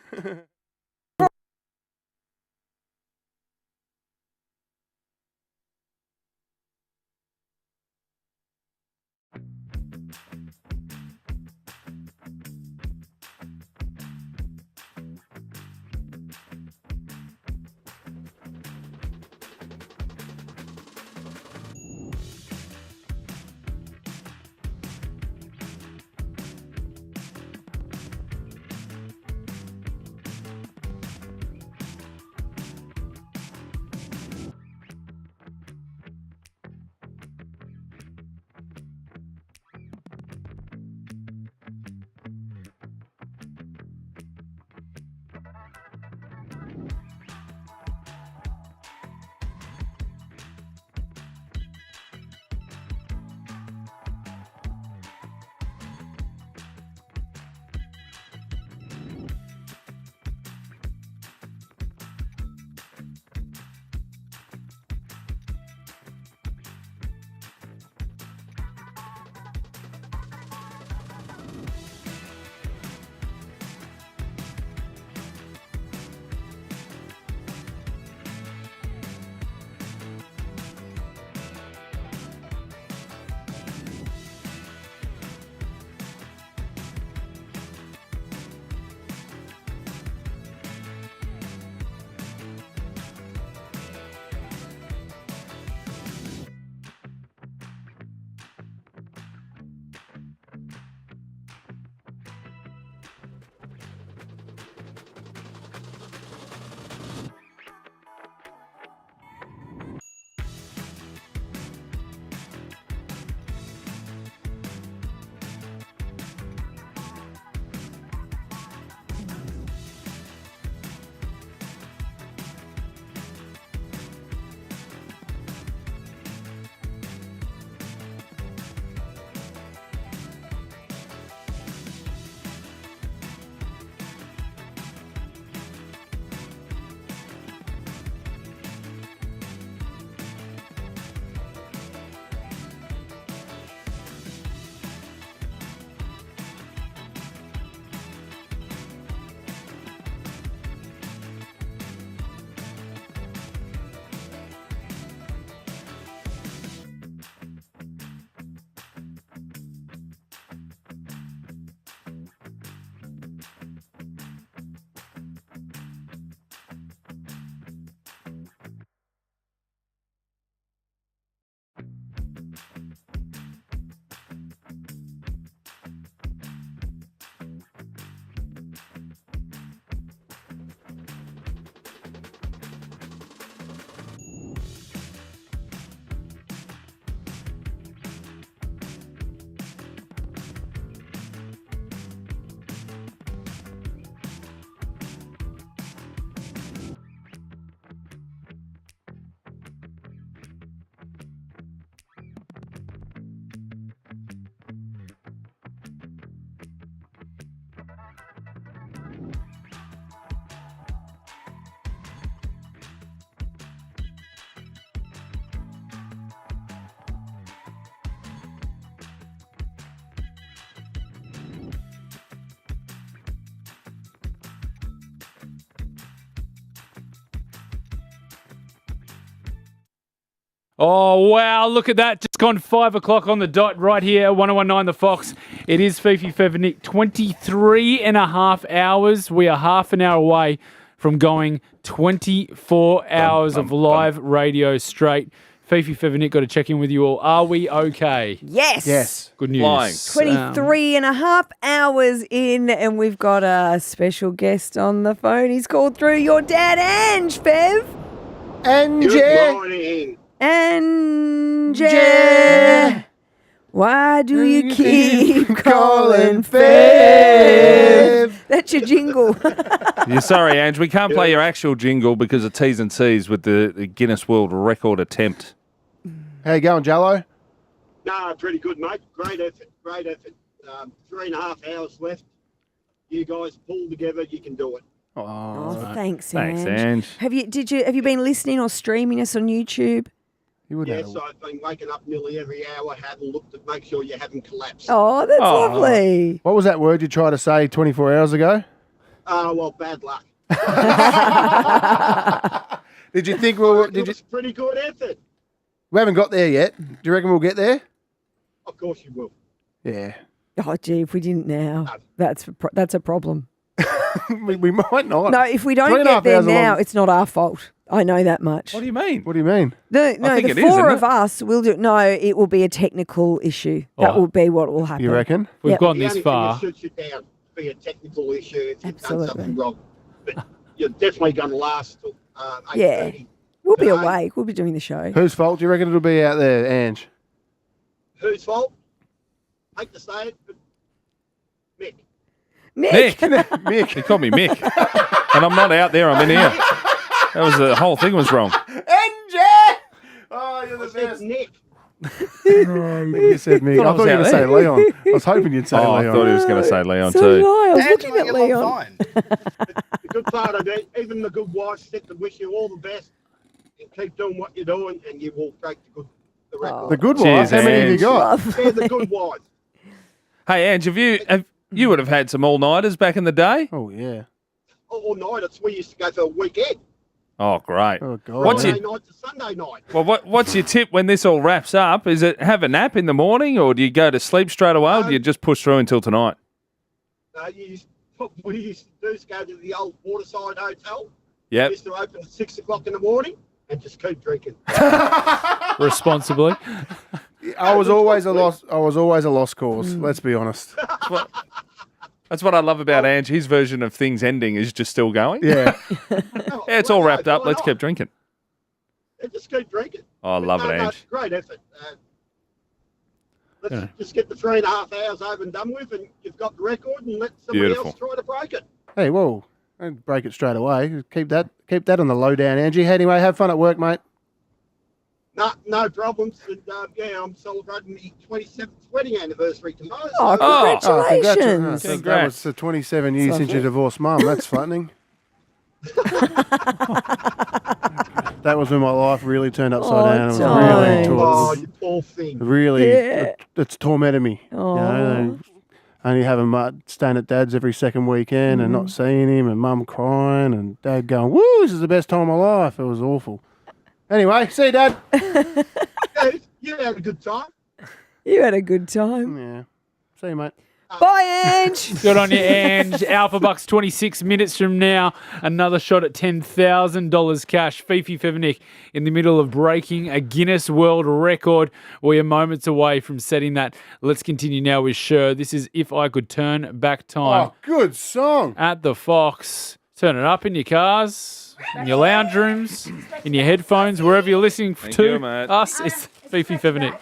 Oh, wow. Look at that. Just gone 5 o'clock on the dot right here at 1019 The Fox. It is Fifi Fevenik. 23 and a half hours. We are half an hour away from going 24 hours of live radio straight. Fifi Fevenik, got to check in with you all. Are we okay? Yes. Yes. Good news. Flying. 23 and a half hours in, and we've got a special guest on the phone. He's called through. Your dad, Ange, Fev. Angie. Good morning. Angie. Why do you keep calling Fev? That's your jingle. You're sorry, Ange. We can't play your actual jingle because of T's and C's with the Guinness World Record attempt. How you going, Jello? No, pretty good, mate. Great effort. 3.5 hours left. You guys pull together. You can do it. Oh, thanks, Thanks, Ange. Ange. Have you been listening or streaming us on YouTube? Yes, I've been waking up nearly every hour, having a look to make sure you haven't collapsed. Oh, that's lovely. What was that word you tried to say 24 hours ago? Well, bad luck. Did you think we It's pretty good effort. We haven't got there yet. Do you reckon we'll get there? Of course you will. Yeah. Oh, gee, if we didn't now, that's a problem. we might not. No, if we don't 3.5 get there hours now, along. it's not our fault. I know that much. What do you mean? What do you mean? No, think the it is, four isn't of it? us will do. No, it will be a technical issue. That will be what will happen. You reckon? We've Yep. gone The this only far. thing that shoots you down be a technical issue if you've done Absolutely. something wrong. But you're definitely going to last till 8:30. Yeah. We'll be today. awake. We'll be doing the show. Whose fault do you reckon it'll be out there, Ange? Whose fault? Hate to say it, but Mick. Mick. Mick. He called me Mick. And I'm not out there, I'm in here. That was the whole thing was wrong. Angie! Oh, you're the I said best. Nick. You said Mick. I thought you were going to say Leon. I was hoping you'd say Oh, I Leon. thought he was going to say Leon So too. did I was Angela, looking at you look Leon. fine. The good part of it, even the good wives sit to wish you all the best and keep doing what you're doing, and you will break the record. The good Cheers, wife. How many have you Ange. got? They're the good wives. Hey, Ange, you would have had some all-nighters back in the day? Oh, yeah. All night, it's we used to go for a weekend. Oh, great. Oh, God. What's Friday your night to Sunday night. Well, what's your tip when this all wraps up? Is it have a nap in the morning, or do you go to sleep straight away, or do you just push through until tonight? What we used to do is go to the old Waterside Hotel. Yep. We used to open at 6 o'clock in the morning and just keep drinking. Responsibly. I was always a lost cause. Let's be honest. That's what I love about Ange. His version of things ending is just still going. Yeah. Yeah, it's all wrapped up. Let's keep drinking. Just keep drinking. Oh, I love it, No, Ange. it's great effort. Let's just get the 3.5 hours over and done with, and you've got the record, and let somebody Beautiful. else try to break it. Hey, whoa. Don't break it straight away. Keep that on the low down, Angie. Anyway, have fun at work, mate. No problems. And I'm celebrating the 27th wedding anniversary tomorrow. Oh, so- congratulations. That was the 27 years since you divorced mum. That's flattening. That was when my life really turned upside down. It was really Oh, you poor thing. really, Yeah. it's tormented me. Oh. You know, only having staying at Dad's every second weekend and not seeing him, and Mum crying, and Dad going, "Woo, this is the best time of my life." It was awful. Anyway, see you, Dad. You had a good time. You had a good time. Yeah. See you, mate. Bye, Ange. Good on you, Ange. Alphabucks 26 minutes from now. Another shot at $10,000 cash. Fifi Fevenik in the middle of breaking a Guinness World Record. We are moments away from setting that. Let's continue now with Sher. This is If I Could Turn Back Time. Oh, good song. At the Fox. Turn it up in your cars, in your lounge rooms, in your headphones, wherever you're listening to you, mate. us. It's Fifi Fevenik.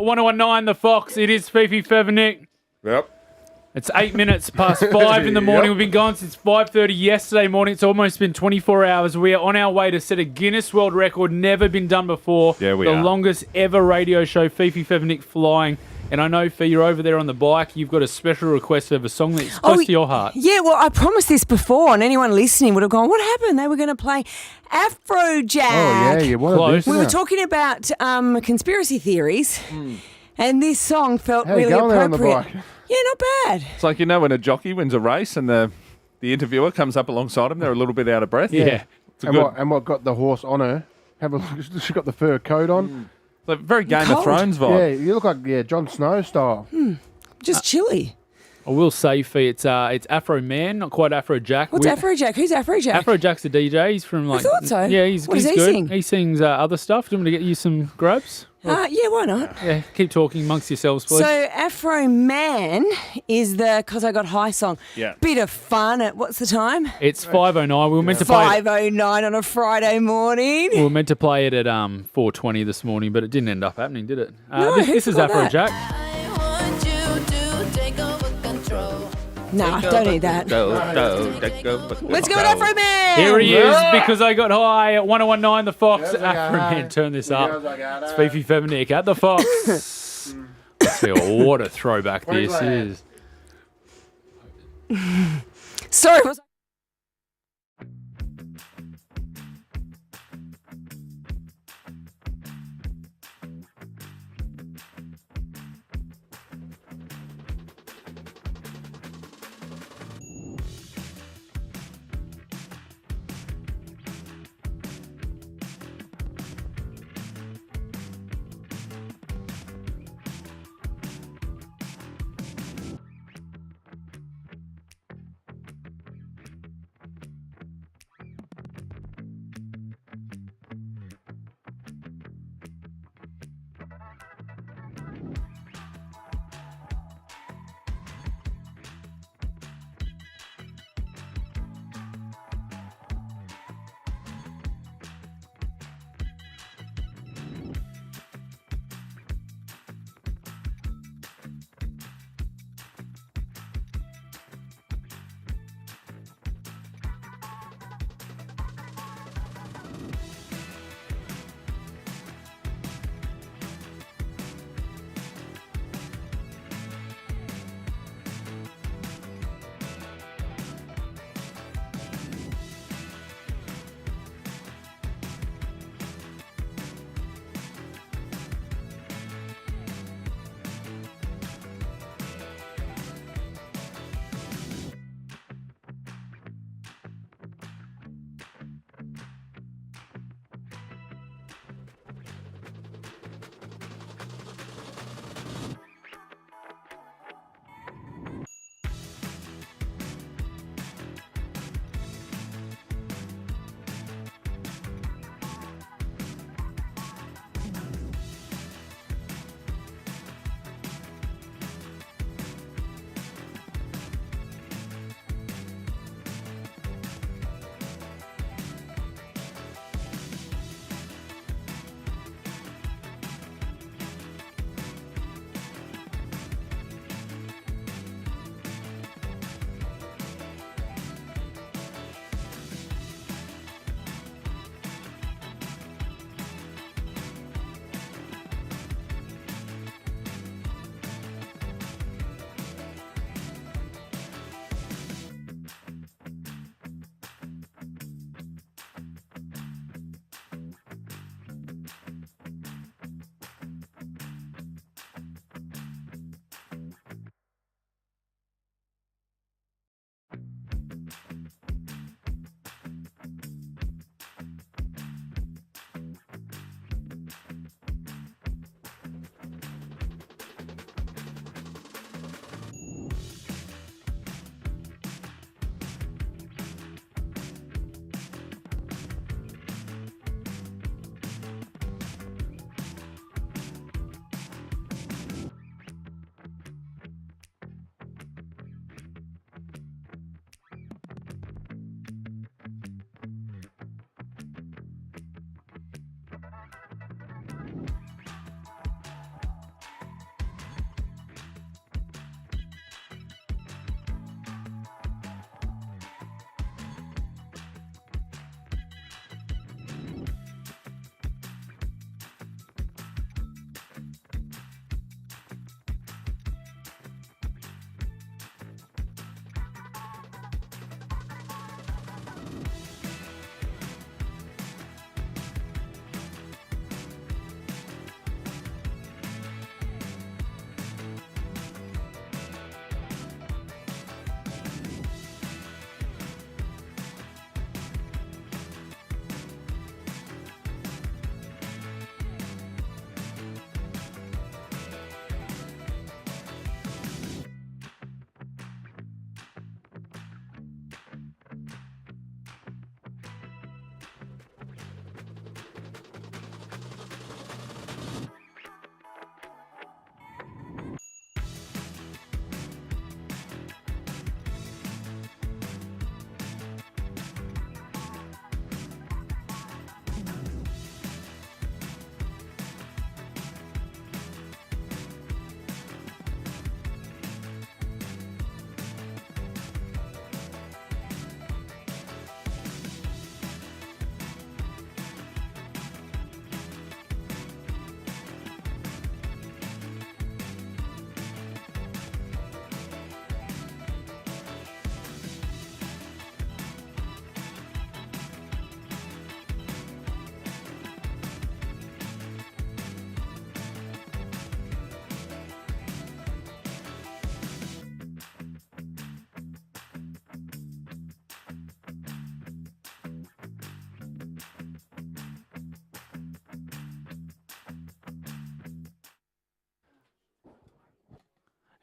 1019 The Fox. It is Fifi Fevenik. Yep. It's 8 minutes past 5 in the morning. We've been going since 5:30 yesterday morning. It's almost been 24 hours. We are on our way to set a Guinness World Record. Never been done before. Yeah, we the are. longest ever radio show, Fifi Fevenik flying. And I know, Fee, you're over there on the bike. You've got a special request of a song that's close to your heart. Yeah, well, I promised this before, and anyone listening would have gone, what happened? They were going to play Afrojack. Oh, yeah, you wanted Close. this, We were didn't you? talking about conspiracy theories, and this song felt How you really going there on the appropriate. bike? Yeah, not bad. It's like, when a jockey wins a race and the interviewer comes up alongside him, they're a little bit out of breath. Yeah. It's a And good, what got the horse on her? Have a look. She got the fur coat on. like, very Game Cold. of Thrones Yeah, vibe. you look like Jon Snow style. Just chilly. I will say, Fee, it's Afro Man, not quite Afrojack. What's Afrojack? Who's Afrojack? Afrojack's a DJ. He's from I thought so. Yeah, he's What does he good. sing? He sings other stuff. Do you want me to get you some grubs? Yeah, why not? Yeah, keep talking amongst yourselves, please. So Afro Man is the Cause I Got High song. Yeah. Bit of fun at, what's the time? It's 5:09. We were meant to play. 5:09 on a Friday morning. We were meant to play it at 4:20 this morning, but it didn't end up happening, did it? No, this who this is forgot that? Afrojack. Nah, don't need that. Let's go with Afro Man. Here he is, Because I Got High at 1019 The Fox. Yes, I got Afro high. Man, turn this up. Yes, I got It's high. Fifi Fevenik at The Fox. Let's see what a throwback Pretty this glad. is. Sorry, was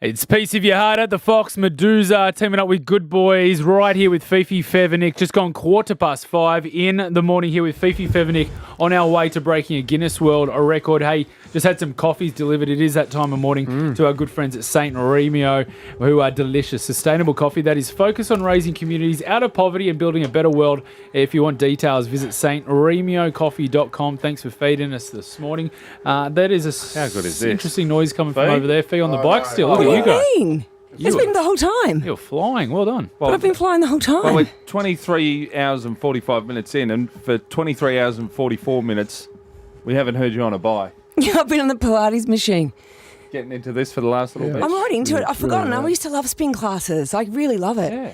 It's Piece of Your Heart at the Fox. Medusa teaming up with Good Boys right here with Fifi, Fev and Nick. Just gone 5:15 in the morning here with Fifi, Fev and Nick on our way to breaking a Guinness World Record. Hey, just had some coffees delivered. It is that time of morning to our good friends at St. Remio, who are delicious, sustainable coffee that is focused on raising communities out of poverty and building a better world. If you want details, visit stremiocoffee.com. Thanks for feeding us this morning. That is How good is this? interesting noise coming from Fee? over there. Fee on the bike still. Look at What you do go. you mean? It's been the whole time. You're flying. Well done. But I've been flying the whole time. Well, we're 23 hours and 45 minutes in, and for 23 hours and 44 minutes, we haven't heard you on a bike. I've been on the Pilates machine. Getting into this for the last little bit. I'm right into it. I've forgotten. I used to love spin classes. I really love it. Yeah.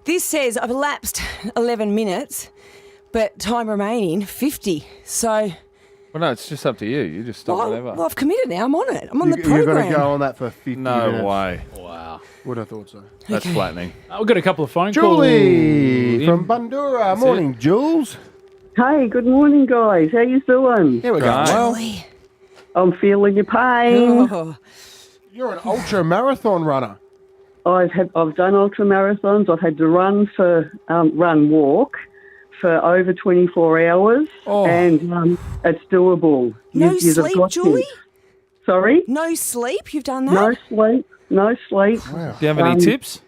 This says I've elapsed 11 minutes, but time remaining 50. So, Well, no, it's just up to you. You just stop whenever. well, I've committed now. I'm on it. I'm on the You're program. going to go on that for 50 No minutes. way. Wow. Would have thought so. That's flattening. We've got a couple of phone Julie calls. from Bundura. Morning, Jules. Hey, good morning, guys. How you doing? Yeah, we're going well. I'm feeling your pain. Oh. You're an ultra marathon runner. I've done ultra marathons. I've had to run walk for over 24 hours, and it's doable. No You've sleep, got Julie? to. Sorry? No sleep? You've done that? No sleep. No sleep. Do you have any tips?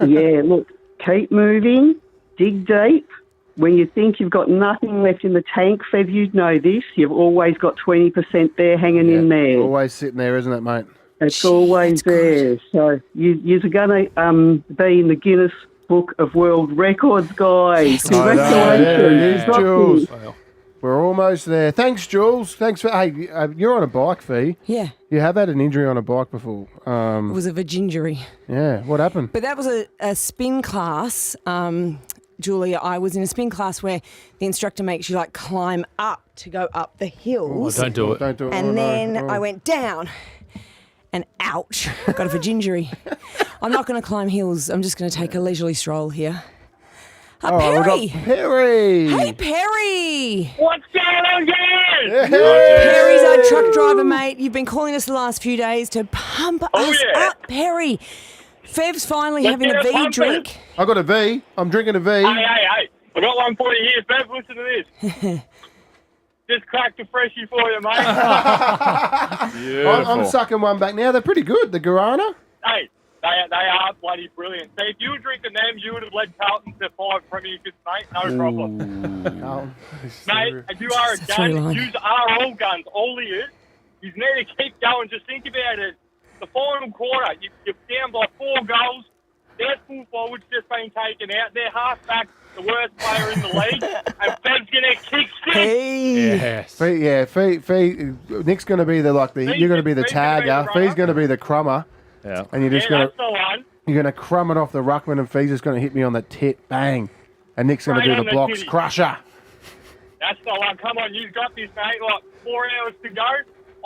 Yeah, look, keep moving, dig deep. When you think you've got nothing left in the tank, Fev, you'd know this, you've always got 20% there hanging in there. Always sitting there, isn't it, mate? It's always there. So you're going to be in the Guinness Book of World Records, guys. Congratulations. Yeah, Jules. We're almost there. Thanks, Jules. Thanks for. Hey, you're on a bike, Fee. Yeah. You have had an injury on a bike before. It was a vaginjury. Yeah. What happened? But that was a spin class. Julia, I was in a spin class where the instructor makes you climb up to go up the hills. Don't do it. Don't do it. And Oh, no. then Oh. I went down and ouch, got a vaginjury. I'm not going to climb hills. I'm just going to take a leisurely stroll here. Oh, we've Perry. got Perry. Hey, Perry. What's going on, guys? Perry's our truck driver, mate. You've been calling us the last few days to pump us up, Perry. Fev's finally having a V drink. I got a V. I'm drinking a V. Hey, I got one for you here, Bev. Listen to this. Just cracked a freshie for you, mate. I'm sucking one back now. They're pretty good. The Guarana. Hey, they are bloody brilliant. See, if you were drinking them, you would have led Carlton to 5 premierships, mate. No problem. Carlton. Mate, you are a That's very gun. long. You are all guns. All he is. You need to keep going. Just think about it. The final quarter, you're down by 4 goals. Their full forward's just been taken out. Their halfback, the worst player in the league. And Ben's going to kick 6. Yes. Fee, Nick's going to be you're going to be the tagger. Fee's going to be the crummer. Yeah. And you're just Yeah, going that's the one. you're going to crumb it off the ruckman, and Fee's just going to hit me on the tit, bang. And Nick's going to Right do on the the blocks titty. crusher. That's the one. Come on, you've got this, mate. 4 hours to go.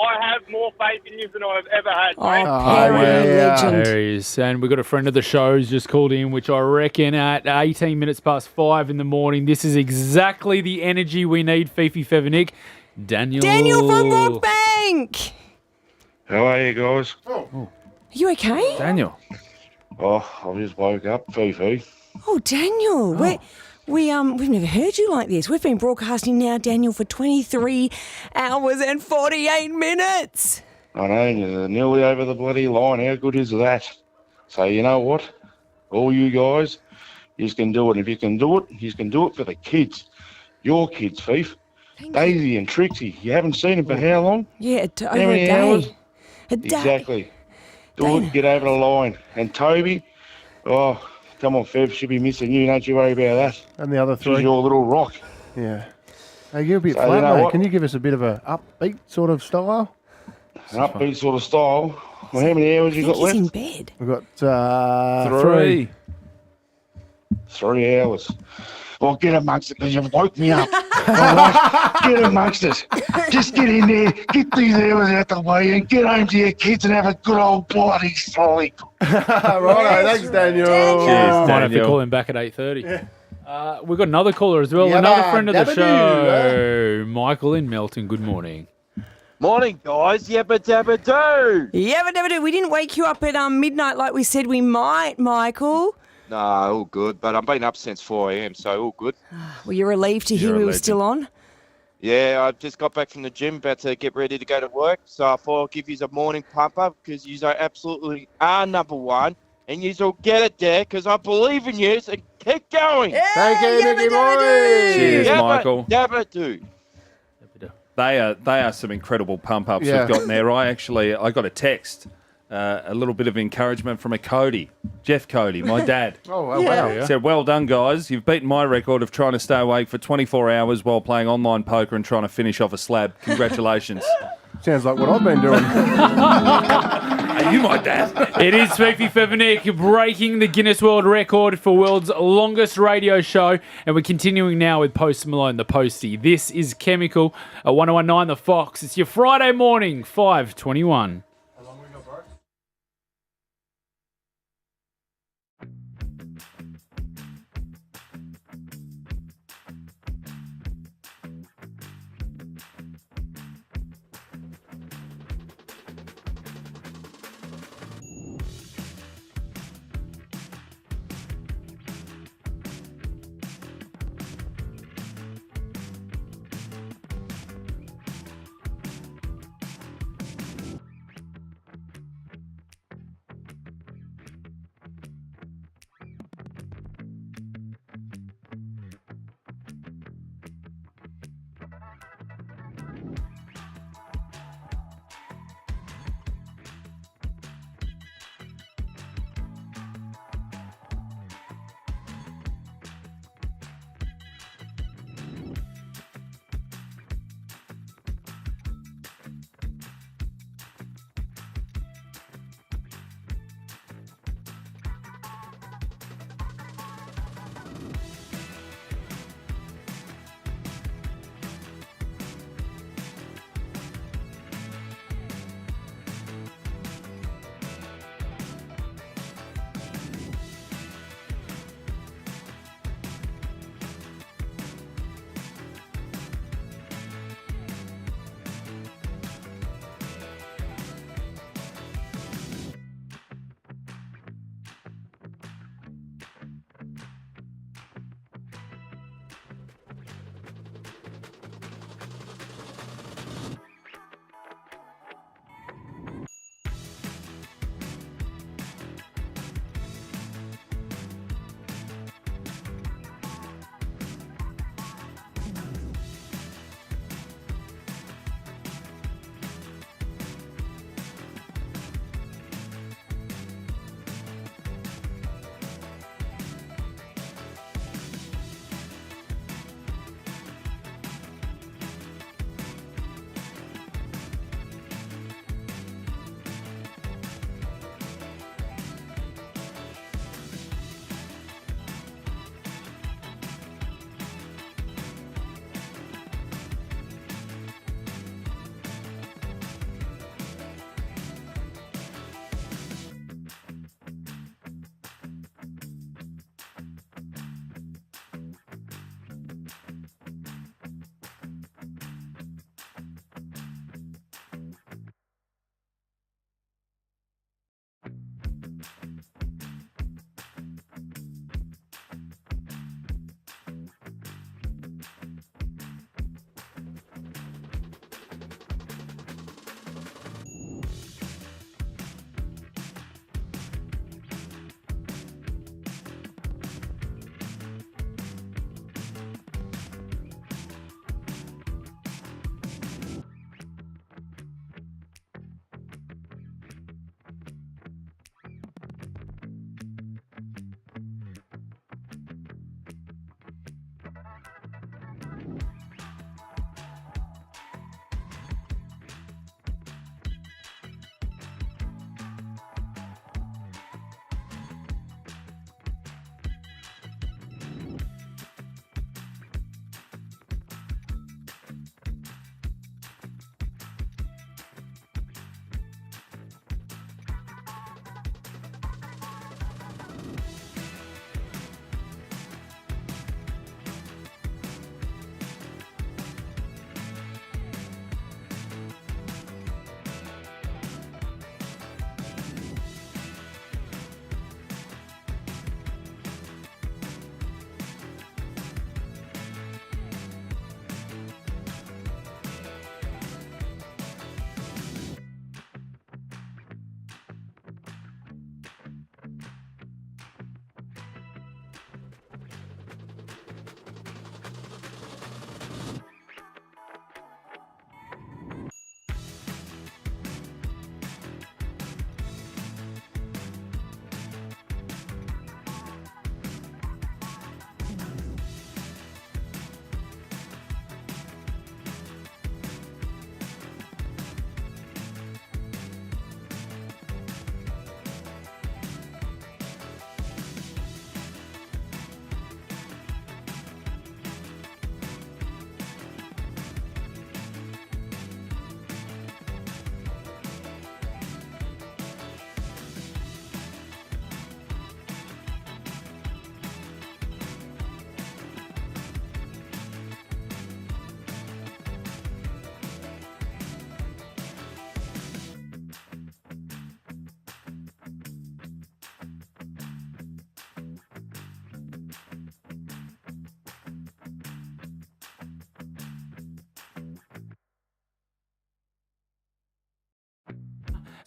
I have more faith in you than I've ever had, mate. There he is. And we've got a friend of the show who's just called in, which I reckon at 18 minutes past 5 in the morning. This is exactly the energy we need, Fifi, Fev and Nick. Daniel from Rockbank. How are you guys? Are you okay? Daniel. Oh, I just woke up, Fifi. Oh, Daniel. We've never heard you like this. We've been broadcasting now, Daniel, for 23 hours and 48 minutes. I know, you're nearly over the bloody line. How good is that? So you know what? All you guys, you can do it. If you can do it, you can do it for the kids. Your kids, Fifi. Daisy and Trixie. You haven't seen them for how long? Yeah, How over a many day. hours? A day. Exactly. Do it, get over the line. And Toby, oh, come on, Fev, she'll be missing you. Don't you worry about that. And the other She's three. your little rock. Yeah. Hey, you're a bit So, flat, you know mate. what? Can you give us a bit of a upbeat sort of style? An upbeat sort of style. Well, how many hours you got left? in bed. We've got 3. 3 hours. Well, get amongst it because you've woke me up. All right? Get amongst it. Just get in there, get these hours out the way and get home to your kids and have a good old bloody sleep. Righto, thanks, Daniel. Might have to call him back at 8:30. We've got another caller as well. Yeah, another man. friend of the Dabadoo, show. Michael in Melton. Good morning. Morning, guys. Yabba dabba doo. Yabba dabba doo. We didn't wake you up at midnight like we said we might, Michael. No, all good. But I've been up since 4 a.m, so all good. Were you relieved to hear we were still on? Yeah, I just got back from the gym, about to get ready to go to work. So I thought I'd give you a morning pump up because you absolutely are number one. And you will get it there because I believe in you. So keep going. Yeah, Thank you, Mickey Boy. Cheers, Michael. Dabba doo. They are some incredible pump ups Yeah. we've got there. I got a text, a little bit of encouragement from Jeff Cody, my dad. Oh, wow. He said, "Well done, guys. You've beaten my record of trying to stay awake for 24 hours while playing online poker and trying to finish off a slab. Congratulations." Sounds like what I've been doing. Are you my dad? It is Fifi Fevenik breaking the Guinness World Record for world's longest radio show. And we're continuing now with Post Malone, the Postie. This is Chemical at 1019 The Fox. It's your Friday morning, 5:21.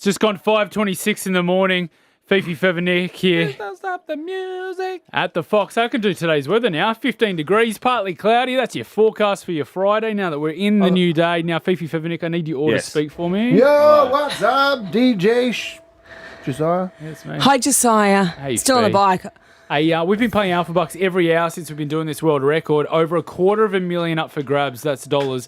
It's just gone 5:26 in the morning. Fifi Fevernick here. Don't stop the music. At the Fox. I can do today's weather now. 15 degrees, partly cloudy. That's your forecast for your Friday now that we're in the new day. Now, Fifi Fevernick, I need you all to speak for me. Yo, what's up, DJ Josiah? Yes, mate. Hi, Josiah. Hey, Still on the Fee. bike. Hey, we've been playing Alphabucks every hour since we've been doing this world record. Over $250,000 up for grabs. That's dollars.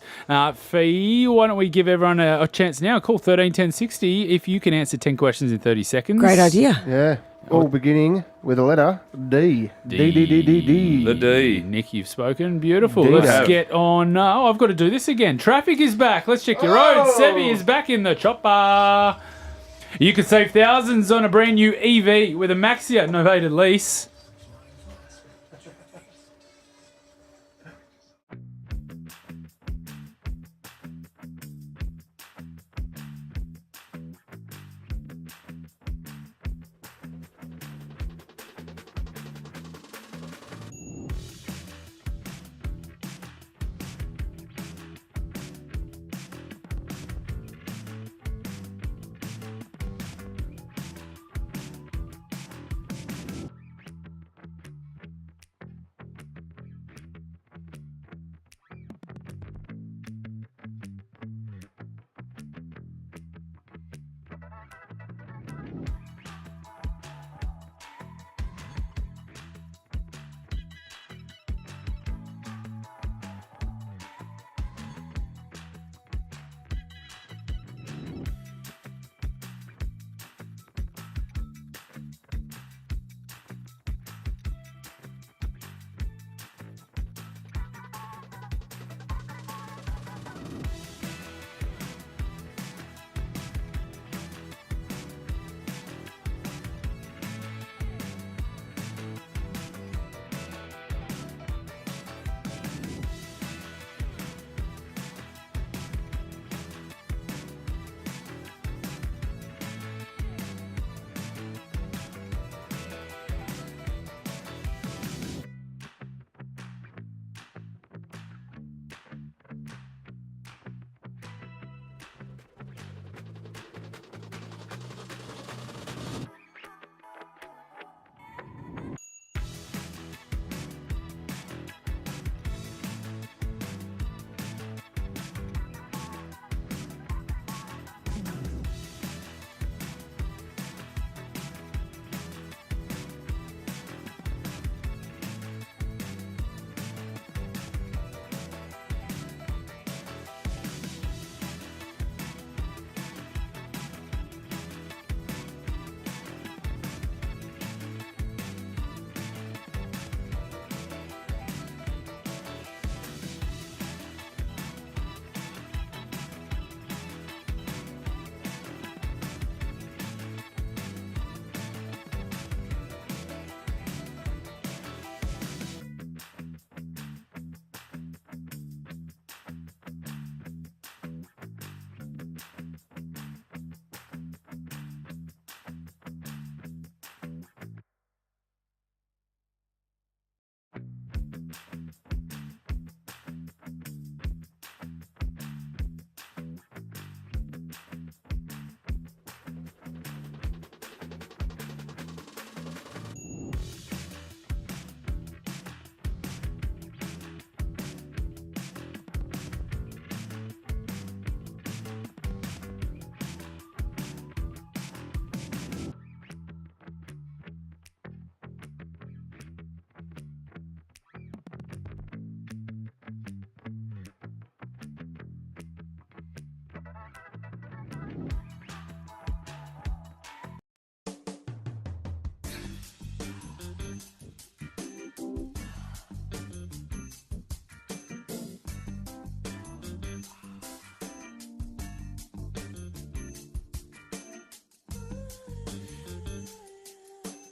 Fee, why don't we give everyone a chance now? Call 13 10 60 if you can answer 10 questions in 30 seconds. Great idea. Yeah. All beginning with a letter D. D. The D. Nick, you've spoken. Beautiful. D. Let's get on. Oh, I've got to do this again. Traffic is back. Let's check your roads. Sevi is back in the chopper. You could save thousands on a brand new EV with a Maxia novated lease.